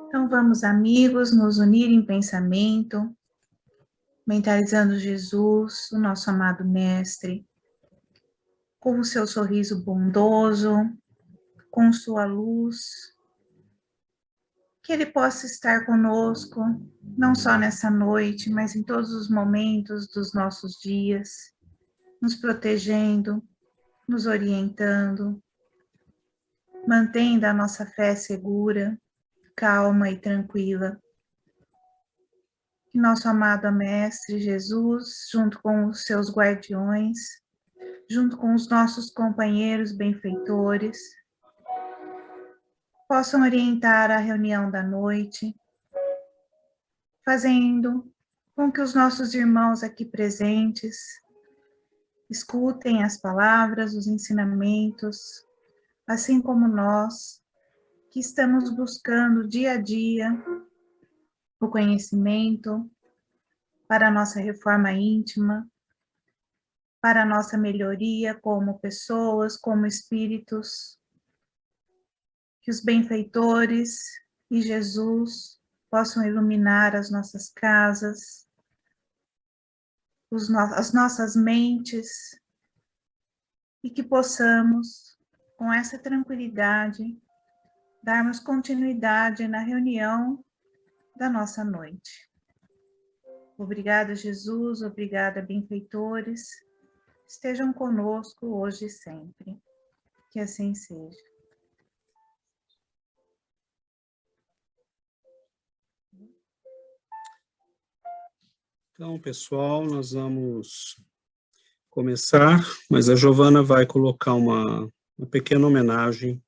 Então vamos, amigos, nos unir em pensamento, mentalizando Jesus, o nosso amado Mestre, com o seu sorriso bondoso, com sua luz, que Ele possa estar conosco, não só nessa noite, mas em todos os momentos dos nossos dias, nos protegendo, nos orientando, mantendo a nossa fé segura, calma e tranquila. Que nosso amado Mestre Jesus, junto com os seus guardiões, junto com os nossos companheiros benfeitores, possam orientar a reunião da noite, fazendo com que os nossos irmãos aqui presentes escutem as palavras, os ensinamentos, assim como nós, que estamos buscando dia a dia o conhecimento para a nossa reforma íntima, para a nossa melhoria como pessoas, como espíritos, que os benfeitores e Jesus possam iluminar as nossas casas, as nossas mentes, e que possamos, com essa tranquilidade, darmos continuidade na reunião da nossa noite. Obrigada, Jesus, obrigada, benfeitores, estejam conosco hoje e sempre. Que assim seja. Então, pessoal, nós vamos começar, mas a Giovana vai colocar uma pequena homenagem,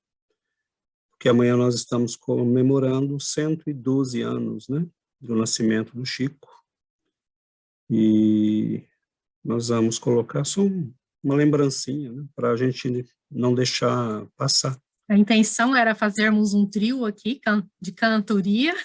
porque amanhã nós estamos comemorando 112 anos, né, do nascimento do Chico, e nós vamos colocar só uma lembrancinha, né, para a gente não deixar passar. A intenção era fazermos um trio aqui de cantoria,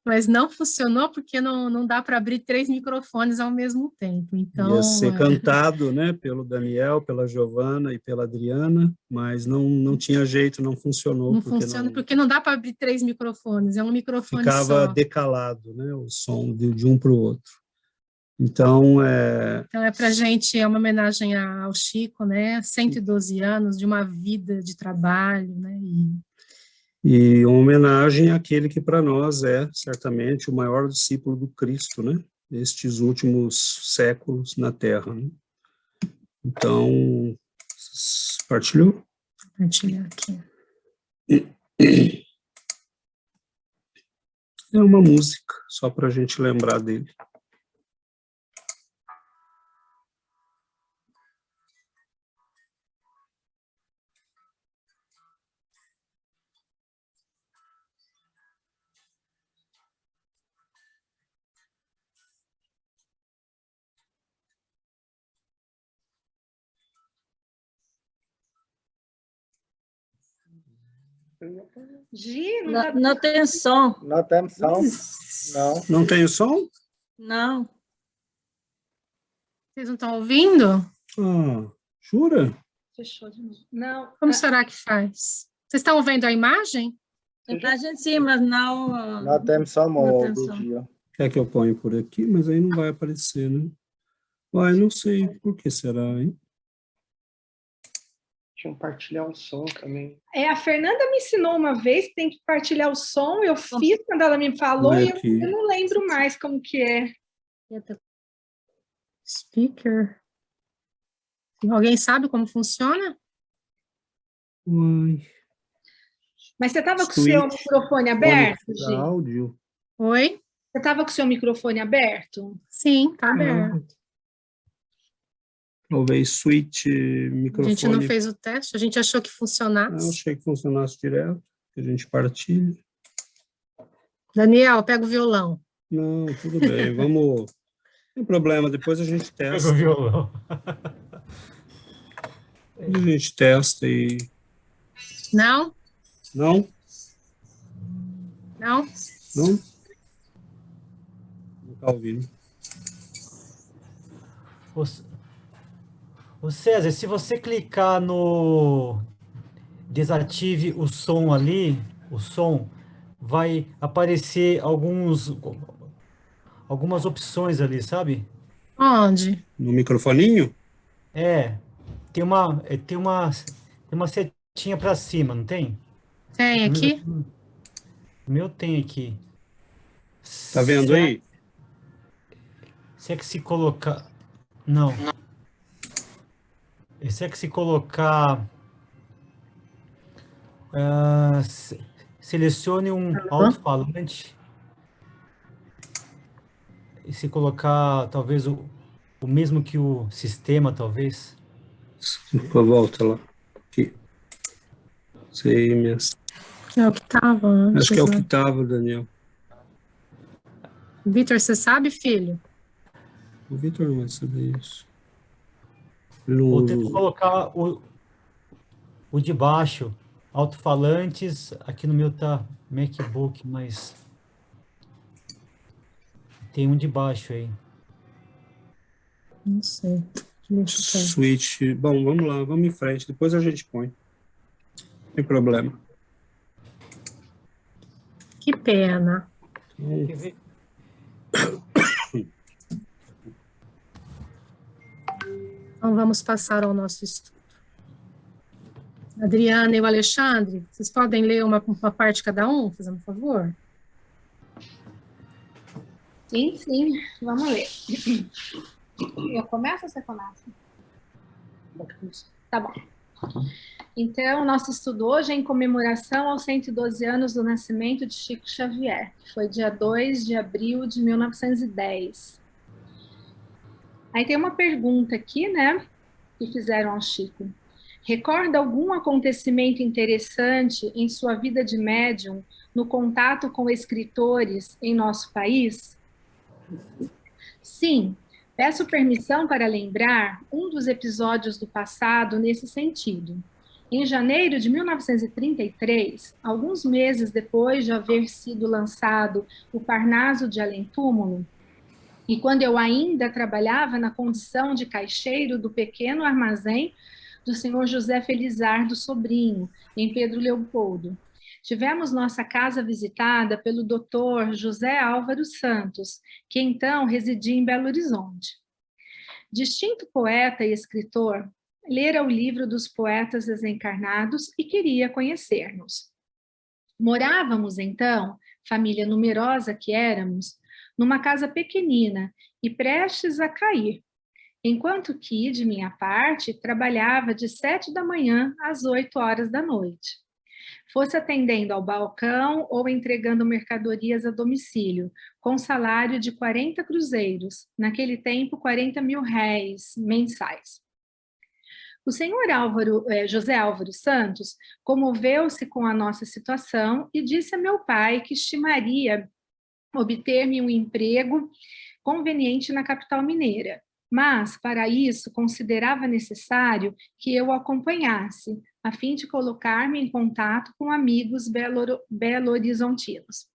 mas não funcionou porque não dá para abrir 3 microfones ao mesmo tempo. Então, ia ser cantado, né, pelo Daniel, pela Giovana e pela Adriana, mas não tinha jeito, não funcionou. Não funciona porque não dá para abrir 3 microfones, é um microfone só. Ficava decalado, né, o som de um para o outro. Então, é para a gente, é uma homenagem ao Chico, né, 112 anos de uma vida de trabalho, né, e uma homenagem àquele que para nós é, certamente, o maior discípulo do Cristo, né, estes últimos séculos na Terra, né? Então, partilhou? Vou compartilhar aqui. É uma música, só para a gente lembrar dele. Gi, não tem som. Não tem som. Não. Não tem som? Não. Vocês não estão ouvindo? Ah, jura? Fechou de novo. Não. Como será que faz? Vocês estão vendo a imagem? Imagem sim, mas não... Não tem som, Não tem do som. dia. Quer que eu ponha por aqui? Mas aí não vai aparecer, né? Uai, não sei. Por que será, hein? Deixa eu compartilhar o som também. A Fernanda me ensinou uma vez que tem que partilhar o som, eu fiz quando ela me falou Vai e aqui. eu não lembro mais como que é. Speaker. Alguém sabe como funciona? Uai. Mas você estava com o seu Switch. microfone aberto, Fone Gi? áudio. Oi? Você estava com o seu microfone aberto? Sim, tá aberto. Talvez switch A microfone. gente não fez o teste, a gente achou que Eu funcionasse. achei que funcionasse direto, que a gente partilha. Daniel, pega o violão. Não, tudo bem, vamos... Não tem problema, depois a gente testa. Pega o violão. A gente testa e... Não? Não? Não? Não? Não está ouvindo. Ô César, se você clicar no desative o som ali, o som, vai aparecer algumas opções ali, sabe? Onde? No microfoninho? É, tem uma setinha para cima, não tem? Tem Pelo menos aqui? aqui, o meu tem aqui. Tá vendo Se é, aí? se é que se colocar. Não. Se é que se colocar. Selecione um Hã? alto-falante e se colocar talvez o mesmo que o sistema, talvez. Volta lá. Aqui. Sei, É o que estava acho que é antes, o que né? tava, Daniel. Vitor, você sabe, filho? O Vitor não vai saber isso. Ele não Ou usa tenta colocar o de baixo, alto-falantes. Aqui no meu tá MacBook, mas tem um de baixo aí. Não sei. Deixa eu ver. switch. Bom, vamos lá, vamos em frente. Depois a gente põe. Não tem problema. Que pena. Então, Quer ver? Então, vamos passar ao nosso estudo. Adriana e o Alexandre, vocês podem ler uma parte cada um, fazendo um favor? Sim, sim, vamos ler. Eu começo ou você começa? Tá bom. Então, nosso estudo hoje é em comemoração aos 112 anos do nascimento de Chico Xavier, que foi dia 2 de abril de 1910. Aí tem uma pergunta aqui, né, que fizeram ao Chico. Recorda algum acontecimento interessante em sua vida de médium no contato com escritores em nosso país? Sim, peço permissão para lembrar um dos episódios do passado nesse sentido. Em janeiro de 1933, alguns meses depois de haver sido lançado o Parnaso de Além Túmulo, e quando eu ainda trabalhava na condição de caixeiro do pequeno armazém do senhor José Felizardo Sobrinho, em Pedro Leopoldo, tivemos nossa casa visitada pelo doutor José Álvaro Santos, que então residia em Belo Horizonte. Distinto poeta e escritor, lera o livro dos poetas desencarnados e queria conhecer-nos. Morávamos, então, família numerosa que éramos, numa casa pequenina e prestes a cair, enquanto que, de minha parte, trabalhava de 7 da manhã às 8 horas da noite. Fosse atendendo ao balcão ou entregando mercadorias a domicílio, com salário de 40 cruzeiros, naquele tempo 40 mil réis mensais. O senhor José Álvaro Santos comoveu-se com a nossa situação e disse a meu pai que estimaria obter-me um emprego conveniente na capital mineira, mas, para isso, considerava necessário que eu o acompanhasse, a fim de colocar-me em contato com amigos belo-horizontinos.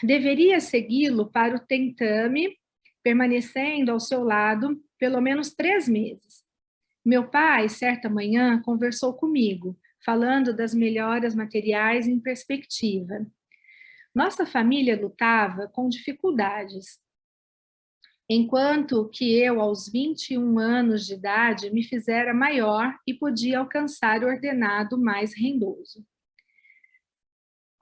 Deveria segui-lo para o tentame, permanecendo ao seu lado pelo menos 3 meses. Meu pai, certa manhã, conversou comigo, falando das melhoras materiais em perspectiva. Nossa família lutava com dificuldades, enquanto que eu, aos 21 anos de idade, me fizera maior e podia alcançar o ordenado mais rendoso.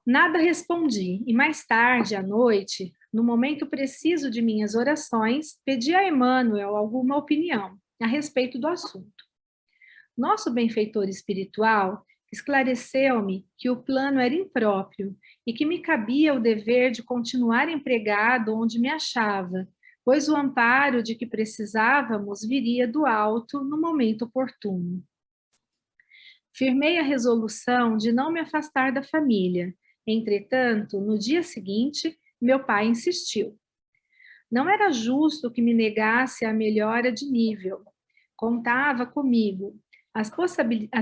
Nada respondi, e mais tarde, à noite, no momento preciso de minhas orações, pedi a Emmanuel alguma opinião a respeito do assunto. Nosso benfeitor espiritual esclareceu-me que o plano era impróprio e que me cabia o dever de continuar empregado onde me achava, pois o amparo de que precisávamos viria do alto no momento oportuno. Firmei a resolução de não me afastar da família. Entretanto, no dia seguinte, meu pai insistiu. Não era justo que me negasse a melhora de nível. Contava comigo. As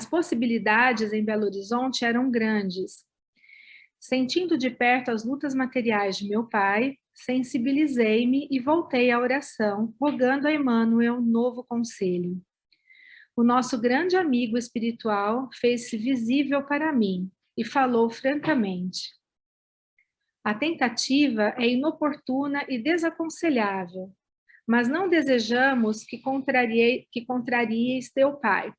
possibilidades em Belo Horizonte eram grandes. Sentindo de perto as lutas materiais de meu pai, sensibilizei-me e voltei à oração, rogando a Emmanuel novo conselho. O nosso grande amigo espiritual fez-se visível para mim e falou francamente. A tentativa é inoportuna e desaconselhável, mas não desejamos que contrarieis teu pai.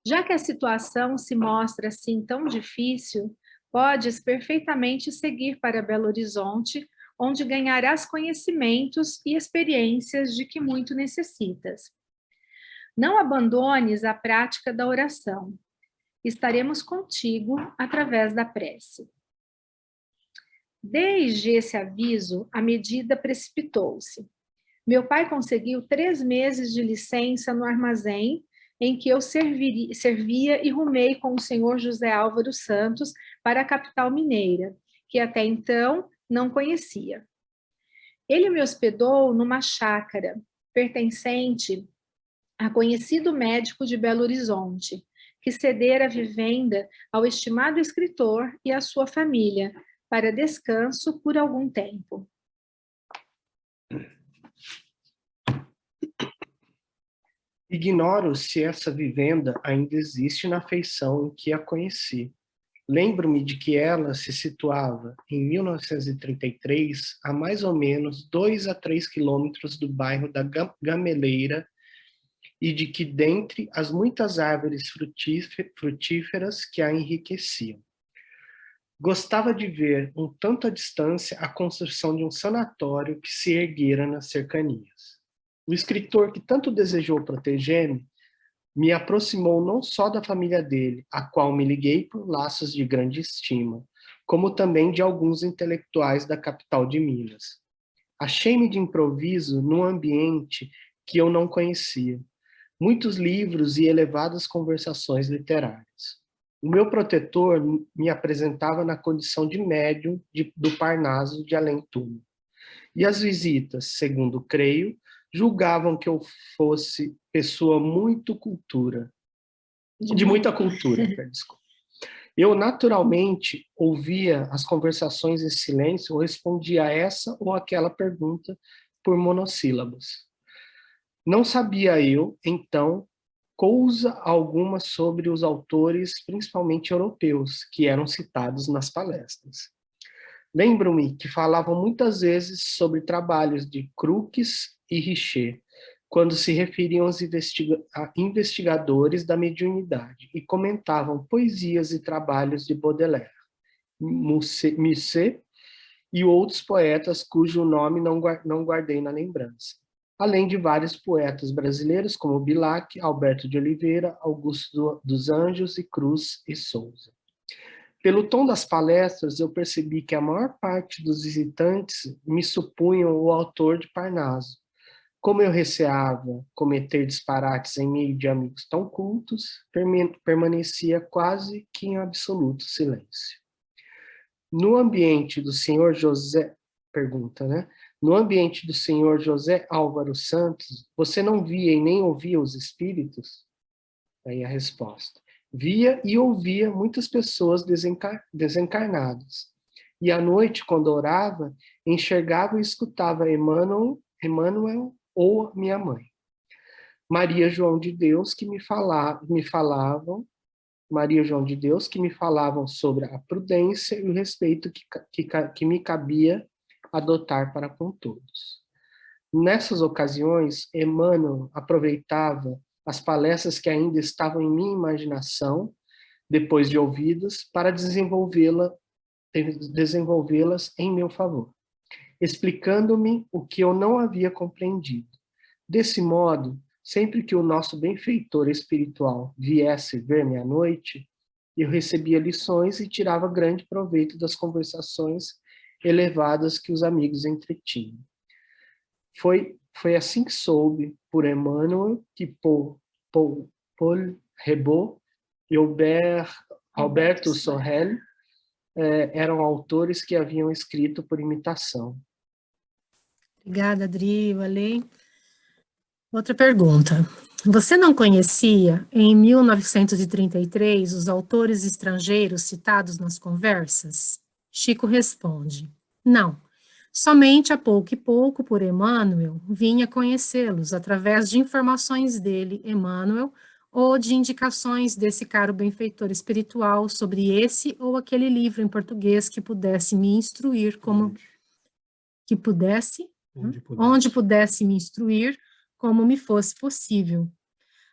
Já que a situação se mostra assim tão difícil, podes perfeitamente seguir para Belo Horizonte, onde ganharás conhecimentos e experiências de que muito necessitas. Não abandones a prática da oração. Estaremos contigo através da prece. Desde esse aviso, a medida precipitou-se. Meu pai conseguiu 3 meses de licença no armazém em que eu servia e rumei com o senhor José Álvaro Santos para a capital mineira, que até então não conhecia. Ele me hospedou numa chácara pertencente a conhecido médico de Belo Horizonte, que cedera a vivenda ao estimado escritor e à sua família, para descanso por algum tempo. Ignoro se essa vivenda ainda existe na feição em que a conheci. Lembro-me de que ela se situava, em 1933, a mais ou menos 2 a 3 quilômetros do bairro da Gameleira, e de que, dentre as muitas árvores frutíferas que a enriqueciam, gostava de ver, um tanto à distância, a construção de um sanatório que se erguera nas cercanias. O escritor que tanto desejou proteger-me me aproximou não só da família dele, a qual me liguei por laços de grande estima, como também de alguns intelectuais da capital de Minas. Achei-me de improviso num ambiente que eu não conhecia, muitos livros e elevadas conversações literárias. O meu protetor me apresentava na condição de médium do Parnaso de Além-Túmulo. E as visitas, segundo creio, julgavam que eu fosse pessoa de muita cultura, desculpa. Eu naturalmente ouvia as conversações em silêncio ou respondia a essa ou aquela pergunta por monossílabos. Não sabia eu, então, coisa alguma sobre os autores, principalmente europeus, que eram citados nas palestras. Lembro-me que falavam muitas vezes sobre trabalhos de Crookes e Richer, quando se referiam aos investigadores da mediunidade, e comentavam poesias e trabalhos de Baudelaire, Musset e outros poetas cujo nome não guardei na lembrança, além de vários poetas brasileiros como Bilac, Alberto de Oliveira, Augusto dos Anjos e Cruz e Souza. Pelo tom das palestras, eu percebi que a maior parte dos visitantes me supunham o autor de Parnaso. Como eu receava cometer disparates em meio de amigos tão cultos, permanecia quase que em absoluto silêncio. No ambiente do senhor José, no ambiente do senhor José Álvaro Santos, você não via e nem ouvia os espíritos? Aí a resposta. Via e ouvia muitas pessoas desencarnadas. E à noite, quando orava, enxergava e escutava Emmanuel ou minha mãe. Maria João de Deus que me falavam sobre a prudência e o respeito que me cabia adotar para com todos. Nessas ocasiões, Emmanuel aproveitava as palestras que ainda estavam em minha imaginação, depois de ouvidas, para desenvolvê-las em meu favor, explicando-me o que eu não havia compreendido. Desse modo, sempre que o nosso benfeitor espiritual viesse ver-me à noite, eu recebia lições e tirava grande proveito das conversações elevadas que os amigos entretinham. Foi assim que soube, por Emmanuel, que Paul Ribot e Alberto Sorel eram autores que haviam escrito por imitação. Obrigada, Adri, valeu. Outra pergunta. Você não conhecia, em 1933, os autores estrangeiros citados nas conversas? Chico responde, não. Somente a pouco e pouco, por Emmanuel, vinha conhecê-los através de informações dele, Emmanuel, ou de indicações desse caro benfeitor espiritual sobre esse ou aquele livro em português que pudesse me instruir como onde pudesse me instruir como me fosse possível.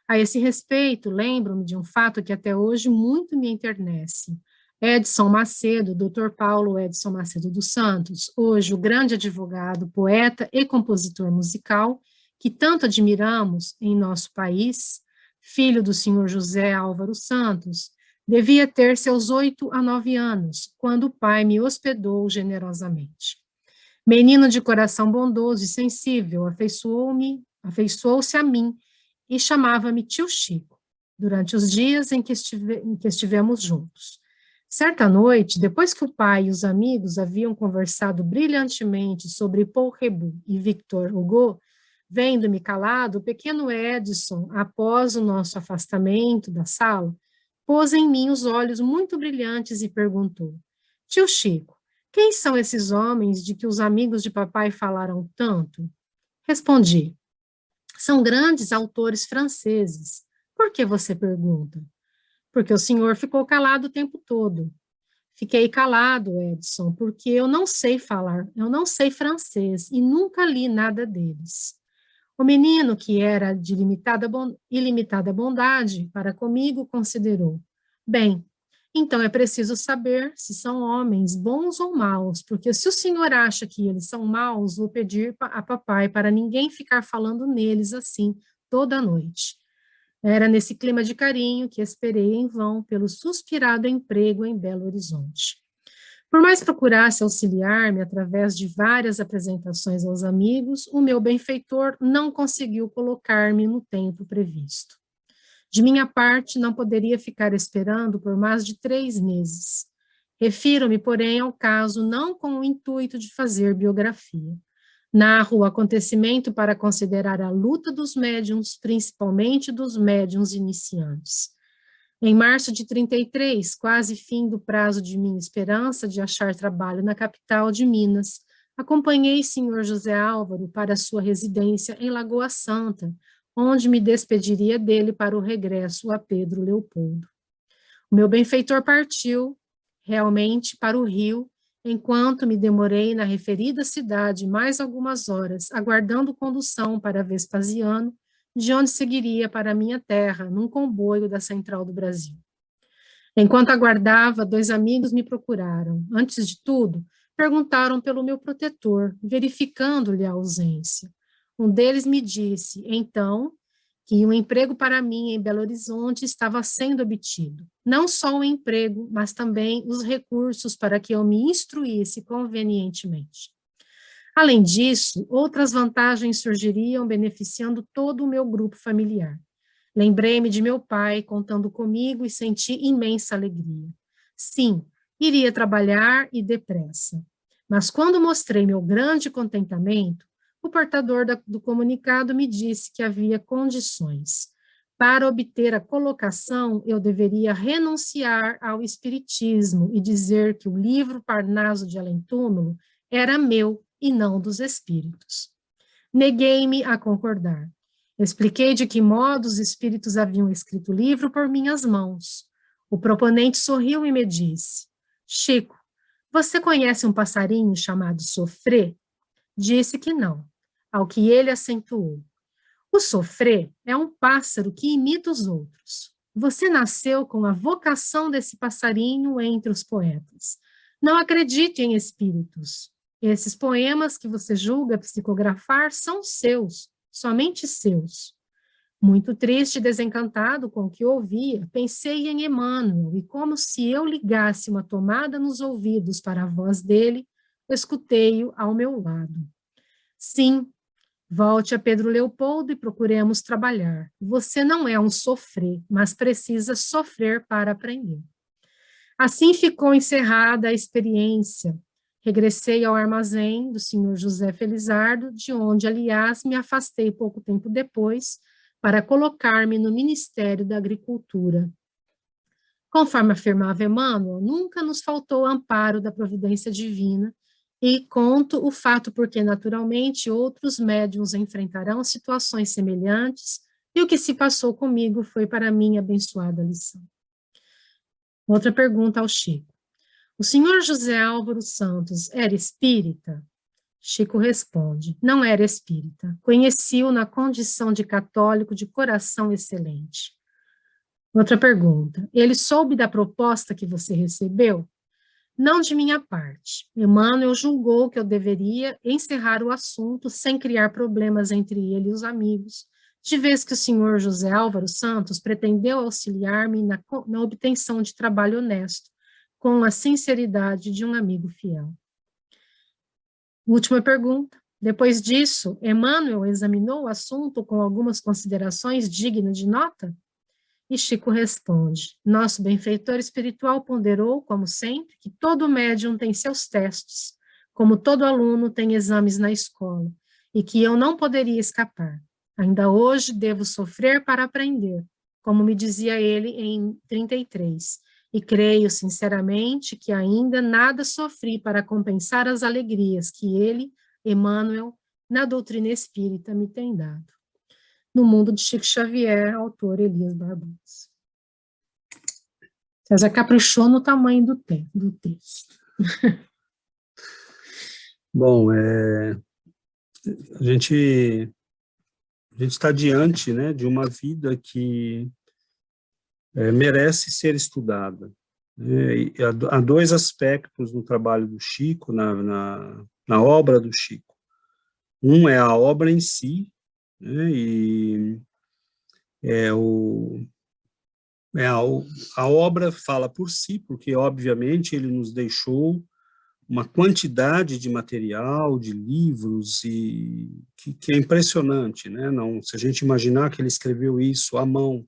A esse respeito, lembro-me de um fato que até hoje muito me enternece. Edson Macedo, Dr. Paulo Edson Macedo dos Santos, hoje o grande advogado, poeta e compositor musical, que tanto admiramos em nosso país, filho do senhor José Álvaro Santos, devia ter seus 8 a 9 anos, quando o pai me hospedou generosamente. Menino de coração bondoso e sensível, afeiçoou-se a mim e chamava-me tio Chico, durante os dias em que estivemos juntos. Certa noite, depois que o pai e os amigos haviam conversado brilhantemente sobre Paul Reboux e Victor Hugo, vendo-me calado, o pequeno Edson, após o nosso afastamento da sala, pôs em mim os olhos muito brilhantes e perguntou: tio Chico, quem são esses homens de que os amigos de papai falaram tanto? Respondi: são grandes autores franceses. Por que você pergunta? Porque o senhor ficou calado o tempo todo. Fiquei calado, Edson, porque eu não sei francês e nunca li nada deles. O menino, que era de ilimitada bondade para comigo, considerou: bem, então é preciso saber se são homens bons ou maus, porque se o senhor acha que eles são maus, vou pedir a papai para ninguém ficar falando neles assim toda a noite. Era nesse clima de carinho que esperei em vão pelo suspirado emprego em Belo Horizonte. Por mais procurasse auxiliar-me através de várias apresentações aos amigos, o meu benfeitor não conseguiu colocar-me no tempo previsto. De minha parte, não poderia ficar esperando por mais de 3 meses. Refiro-me, porém, ao caso não com o intuito de fazer biografia. Narro o acontecimento para considerar a luta dos médiuns, principalmente dos médiuns iniciantes. Em março de 33, quase fim do prazo de minha esperança de achar trabalho na capital de Minas, acompanhei senhor José Álvaro para sua residência em Lagoa Santa, onde me despediria dele para o regresso a Pedro Leopoldo. O meu benfeitor partiu, realmente, para o Rio, enquanto me demorei na referida cidade mais algumas horas, aguardando condução para Vespasiano, de onde seguiria para a minha terra, num comboio da Central do Brasil. Enquanto aguardava, 2 amigos me procuraram. Antes de tudo, perguntaram pelo meu protetor, verificando-lhe a ausência. Um deles me disse, então, que um emprego para mim em Belo Horizonte estava sendo obtido. Não só o emprego, mas também os recursos para que eu me instruísse convenientemente. Além disso, outras vantagens surgiriam beneficiando todo o meu grupo familiar. Lembrei-me de meu pai contando comigo e senti imensa alegria. Sim, iria trabalhar e depressa. Mas quando mostrei meu grande contentamento, o portador do comunicado me disse que havia condições. Para obter a colocação, eu deveria renunciar ao espiritismo e dizer que o livro Parnaso de Além-Túmulo era meu e não dos espíritos. Neguei-me a concordar. Expliquei de que modo os espíritos haviam escrito o livro por minhas mãos. O proponente sorriu e me disse: Chico, você conhece um passarinho chamado sofrê? Disse que não, ao que ele acentuou: o sofrê é um pássaro que imita os outros. Você nasceu com a vocação desse passarinho entre os poetas. Não acredite em espíritos. Esses poemas que você julga psicografar são seus, somente seus. Muito triste e desencantado com o que ouvia, pensei em Emmanuel, e como se eu ligasse uma tomada nos ouvidos para a voz dele, escutei-o ao meu lado. Sim, volte a Pedro Leopoldo e procuremos trabalhar. Você não é um sofrê, mas precisa sofrer para aprender. Assim ficou encerrada a experiência. Regressei ao armazém do senhor José Felizardo, de onde, aliás, me afastei pouco tempo depois, para colocar-me no Ministério da Agricultura. Conforme afirmava Emmanuel, nunca nos faltou amparo da providência divina, e conto o fato porque, naturalmente, outros médiuns enfrentarão situações semelhantes E o que se passou comigo foi para mim abençoada lição. Outra pergunta ao Chico. O senhor José Álvaro Santos era espírita? Chico responde, não era espírita. Conheci-o na condição de católico de coração excelente. Outra pergunta. Ele soube da proposta que você recebeu? Não de minha parte. Emmanuel julgou que eu deveria encerrar o assunto sem criar problemas entre ele e os amigos, de vez que o senhor José Álvaro Santos pretendeu auxiliar-me na obtenção de trabalho honesto, com a sinceridade de um amigo fiel. Última pergunta. Depois disso, Emmanuel examinou o assunto com algumas considerações dignas de nota? E Chico responde, nosso benfeitor espiritual ponderou, como sempre, que todo médium tem seus testes, como todo aluno tem exames na escola, e que eu não poderia escapar. Ainda hoje devo sofrer para aprender, como me dizia ele em 33, e creio sinceramente que ainda nada sofri para compensar as alegrias que ele, Emmanuel, na doutrina espírita me tem dado. No Mundo de Chico Xavier, autor Elias Barbosa. César caprichou no tamanho do texto. Bom, a gente está diante, né, de uma vida que merece ser estudada. E há dois aspectos no trabalho do Chico, na obra do Chico. Um é a obra em si, né, e a obra fala por si, porque, obviamente, ele nos deixou uma quantidade de material, de livros, e que é impressionante, né? Não, se a gente imaginar que ele escreveu isso à mão,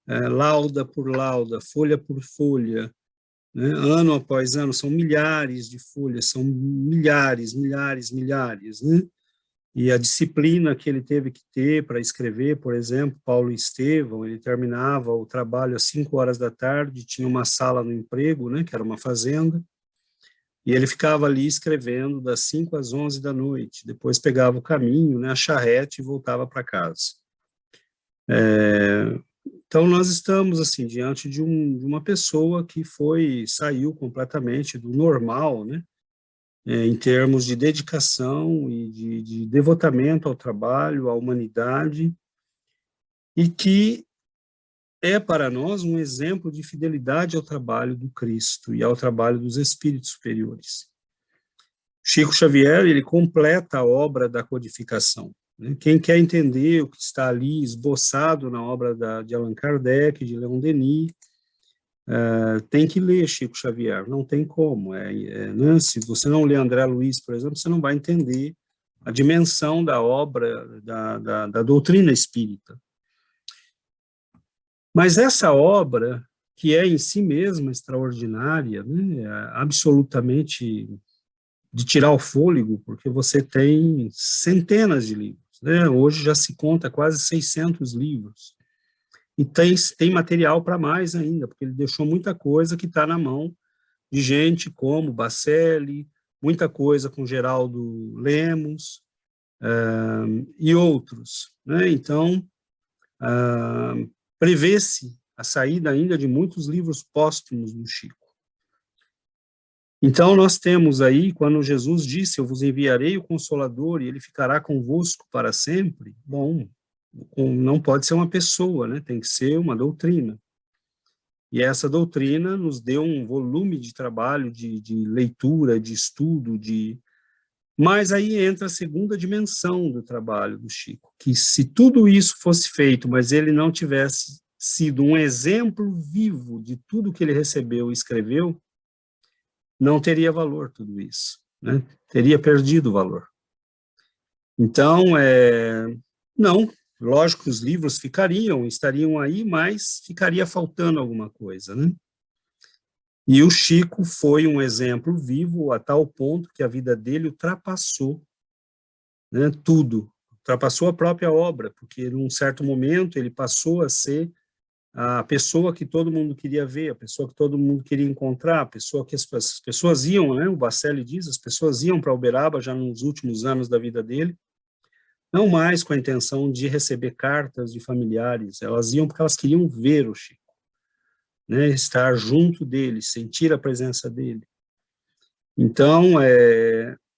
lauda por lauda, folha por folha, né? Ano após ano, são milhares de folhas, são milhares, né? E a disciplina que ele teve que ter para escrever, por exemplo, Paulo e Estevão, ele terminava o trabalho às 5 horas da tarde, tinha uma sala no emprego, né, que era uma fazenda, e ele ficava ali escrevendo das 5 às 11 da noite, depois pegava o caminho, né, a charrete, e voltava para casa. Então, nós estamos, assim, diante de uma pessoa que saiu completamente do normal, né, em termos de dedicação e de devotamento ao trabalho, à humanidade, e que é para nós um exemplo de fidelidade ao trabalho do Cristo e ao trabalho dos espíritos superiores. Chico Xavier, ele completa a obra da codificação. Né? Quem quer entender o que está ali esboçado na obra de Allan Kardec, de Leon Denis, tem que ler Chico Xavier, não tem como. Né? Se você não lê André Luiz, por exemplo, você não vai entender a dimensão da obra, da doutrina espírita. Mas essa obra, que é em si mesma extraordinária, né? Absolutamente de tirar o fôlego, porque você tem centenas de livros. Né? Hoje já se conta quase 600 livros. E tem material para mais ainda, porque ele deixou muita coisa que está na mão de gente como Bacelli, muita coisa com Geraldo Lemos e outros. Né? Então, prevê-se a saída ainda de muitos livros póstumos do Chico. Então, nós temos aí, quando Jesus disse, eu vos enviarei o Consolador e ele ficará convosco para sempre, bom, não pode ser uma pessoa, né? Tem que ser uma doutrina. E essa doutrina nos deu um volume de trabalho, de leitura, de estudo, Mas aí entra a segunda dimensão do trabalho do Chico, que se tudo isso fosse feito, mas ele não tivesse sido um exemplo vivo de tudo que ele recebeu e escreveu, não teria valor tudo isso, né? Teria perdido o valor. Então, não, lógico que os livros estariam aí, mas ficaria faltando alguma coisa, né? E o Chico foi um exemplo vivo a tal ponto que a vida dele ultrapassou, né, tudo, ultrapassou a própria obra, porque num certo momento ele passou a ser a pessoa que todo mundo queria ver, a pessoa que todo mundo queria encontrar, a pessoa que as pessoas iam, né, o Bacelli diz, as pessoas iam para Uberaba já nos últimos anos da vida dele, não mais com a intenção de receber cartas de familiares, elas iam porque elas queriam ver o Chico, né, estar junto dele, sentir a presença dele. Então,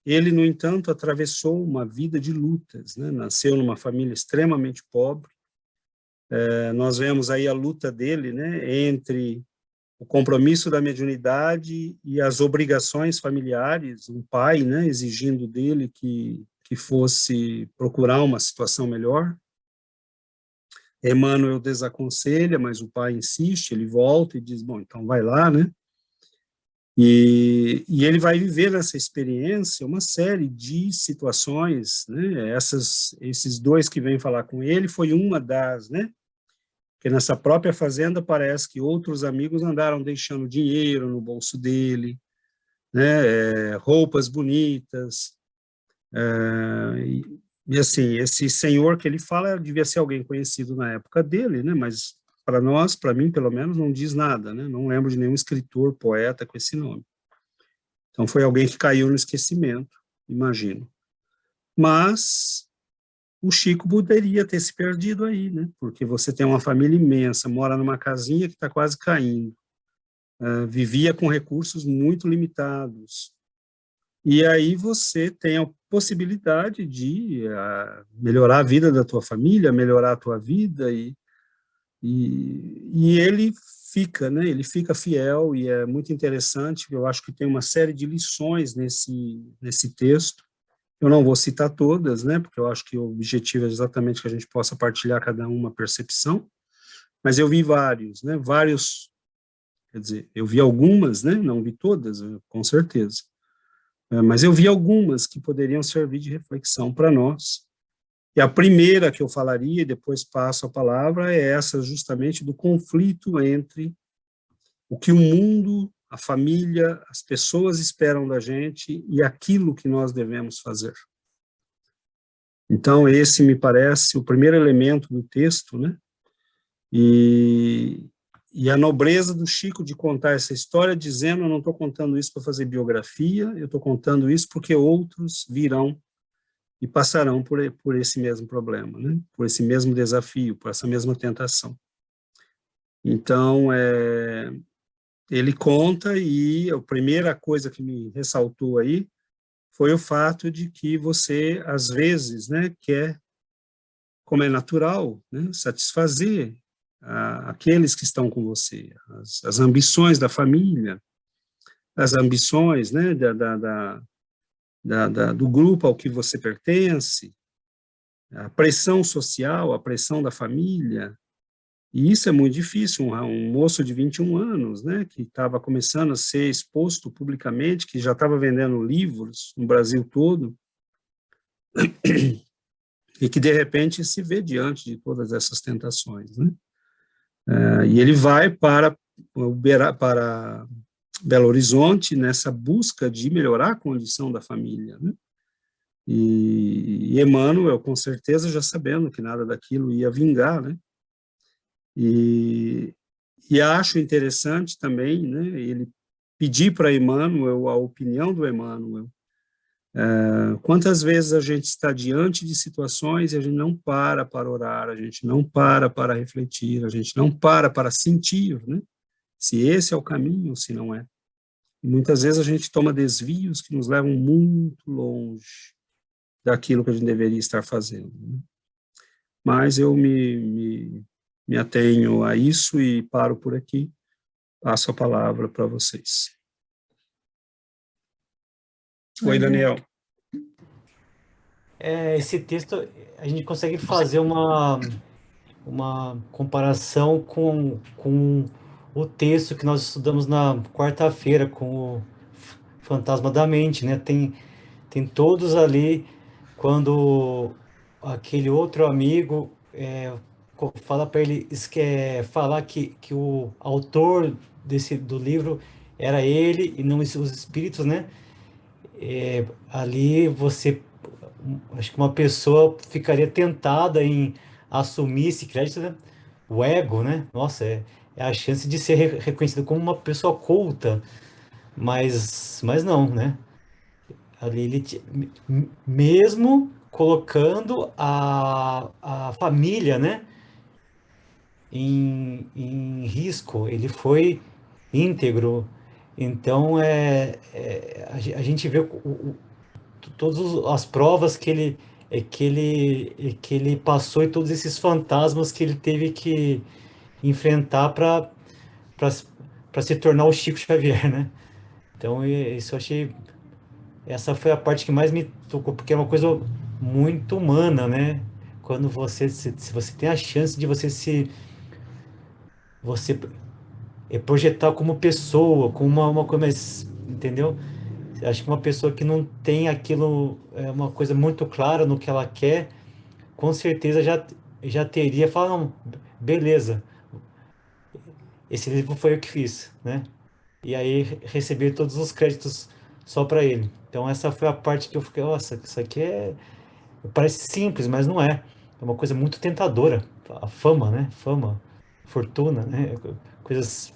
ele, no entanto, atravessou uma vida de lutas, né, nasceu numa família extremamente pobre. Nós vemos aí a luta dele, né, entre o compromisso da mediunidade e as obrigações familiares, um pai, né, exigindo dele que fosse procurar uma situação melhor. Emmanuel desaconselha, mas o pai insiste, ele volta e diz, bom, então vai lá, né? E ele vai viver nessa experiência uma série de situações, né? Esses dois que vêm falar com ele foi uma das, né? Porque nessa própria fazenda parece que outros amigos andaram deixando dinheiro no bolso dele, né? Roupas bonitas, e assim, esse senhor que ele fala devia ser alguém conhecido na época dele, né? Mas para nós, para mim, pelo menos, não diz nada, né? Não lembro de nenhum escritor, poeta com esse nome. Então foi alguém que caiu no esquecimento, imagino. Mas o Chico poderia ter se perdido aí, né? Porque você tem uma família imensa, mora numa casinha que está quase caindo, vivia com recursos muito limitados. E aí você tem a possibilidade de melhorar a vida da tua família, melhorar a tua vida, e ele fica, né? Ele fica fiel, e é muito interessante. Eu acho que tem uma série de lições nesse texto. Eu não vou citar todas, né? Porque eu acho que o objetivo é exatamente que a gente possa partilhar cada uma percepção, mas eu vi vários, né? Quer dizer, eu vi algumas, né? Não vi todas, com certeza. Mas eu vi algumas que poderiam servir de reflexão para nós. E a primeira que eu falaria, e depois passo a palavra, é essa justamente do conflito entre o que o mundo, a família, as pessoas esperam da gente e aquilo que nós devemos fazer. Então, esse me parece o primeiro elemento do texto, né? E a nobreza do Chico de contar essa história, dizendo, eu não estou contando isso para fazer biografia, eu estou contando isso porque outros virão e passarão por esse mesmo problema, né? Por esse mesmo desafio, por essa mesma tentação. Então, ele conta, e a primeira coisa que me ressaltou aí foi o fato de que você, às vezes, né, quer, como é natural, né, satisfazer aqueles que estão com você, as ambições da família, as ambições, né, do grupo ao que você pertence, a pressão social, a pressão da família. E isso é muito difícil. Um moço de 21 anos, né, que estava começando a ser exposto publicamente, que já estava vendendo livros no Brasil todo, e que, de repente, se vê diante de todas essas tentações, né? E ele vai para Belo Horizonte nessa busca de melhorar a condição da família, né? E Emmanuel, com certeza, já sabendo que nada daquilo ia vingar, né? E acho interessante também, né, ele pedir para Emmanuel a opinião do Emmanuel. Quantas vezes a gente está diante de situações e a gente não para orar, a gente não para refletir, a gente não para sentir, né, se esse é o caminho ou se não é. E muitas vezes a gente toma desvios que nos levam muito longe daquilo que a gente deveria estar fazendo, né? Mas eu me atenho a isso e paro por aqui. Passo a palavra para vocês. Oi, Daniel. Esse texto, a gente consegue fazer uma comparação com o texto que nós estudamos na quarta-feira, com o Fantasma da Mente, né? Tem todos ali, quando aquele outro amigo fala para ele falar que o autor do livro era ele e não os espíritos, né? Ali acho que uma pessoa ficaria tentada em assumir esse crédito, né? O ego, né? Nossa, é a chance de ser reconhecido como uma pessoa culta, mas não, né? Ali mesmo colocando a família, né, em risco. Ele foi íntegro. Então, a gente vê todas as provas que ele passou e todos esses fantasmas que ele teve que enfrentar para se tornar o Chico Xavier, né? Então, isso eu achei. Essa foi a parte que mais me tocou, porque é uma coisa muito humana, né? Quando se você tem a chance de você projetar como pessoa, como uma coisa mais, entendeu? Acho que uma pessoa que não tem aquilo, uma coisa muito clara no que ela quer, com certeza já teria falado, não, beleza, esse livro foi eu que fiz, né? E aí receber todos os créditos só para ele. Então essa foi a parte que eu fiquei, nossa, isso aqui parece simples, mas não é. É uma coisa muito tentadora. A fama, né? Fama, fortuna, né? Coisas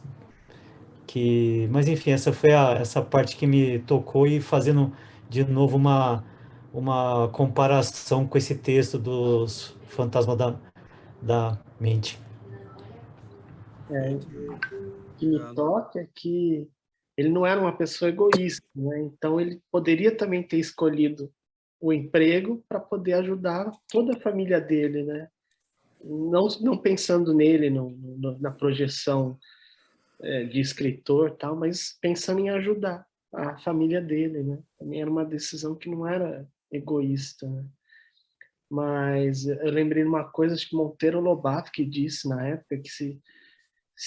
que... Mas enfim, essa foi essa parte que me tocou, e fazendo de novo uma comparação com esse texto dos Fantasmas da Mente. O que me toca é que ele não era uma pessoa egoísta, né? Então ele poderia também ter escolhido o emprego para poder ajudar toda a família dele, né? Não pensando nele na projeção de escritor, tal, mas pensando em ajudar a família dele, né? Também era uma decisão que não era egoísta, né? Mas eu lembrei de uma coisa, acho que Monteiro Lobato que disse na época, que se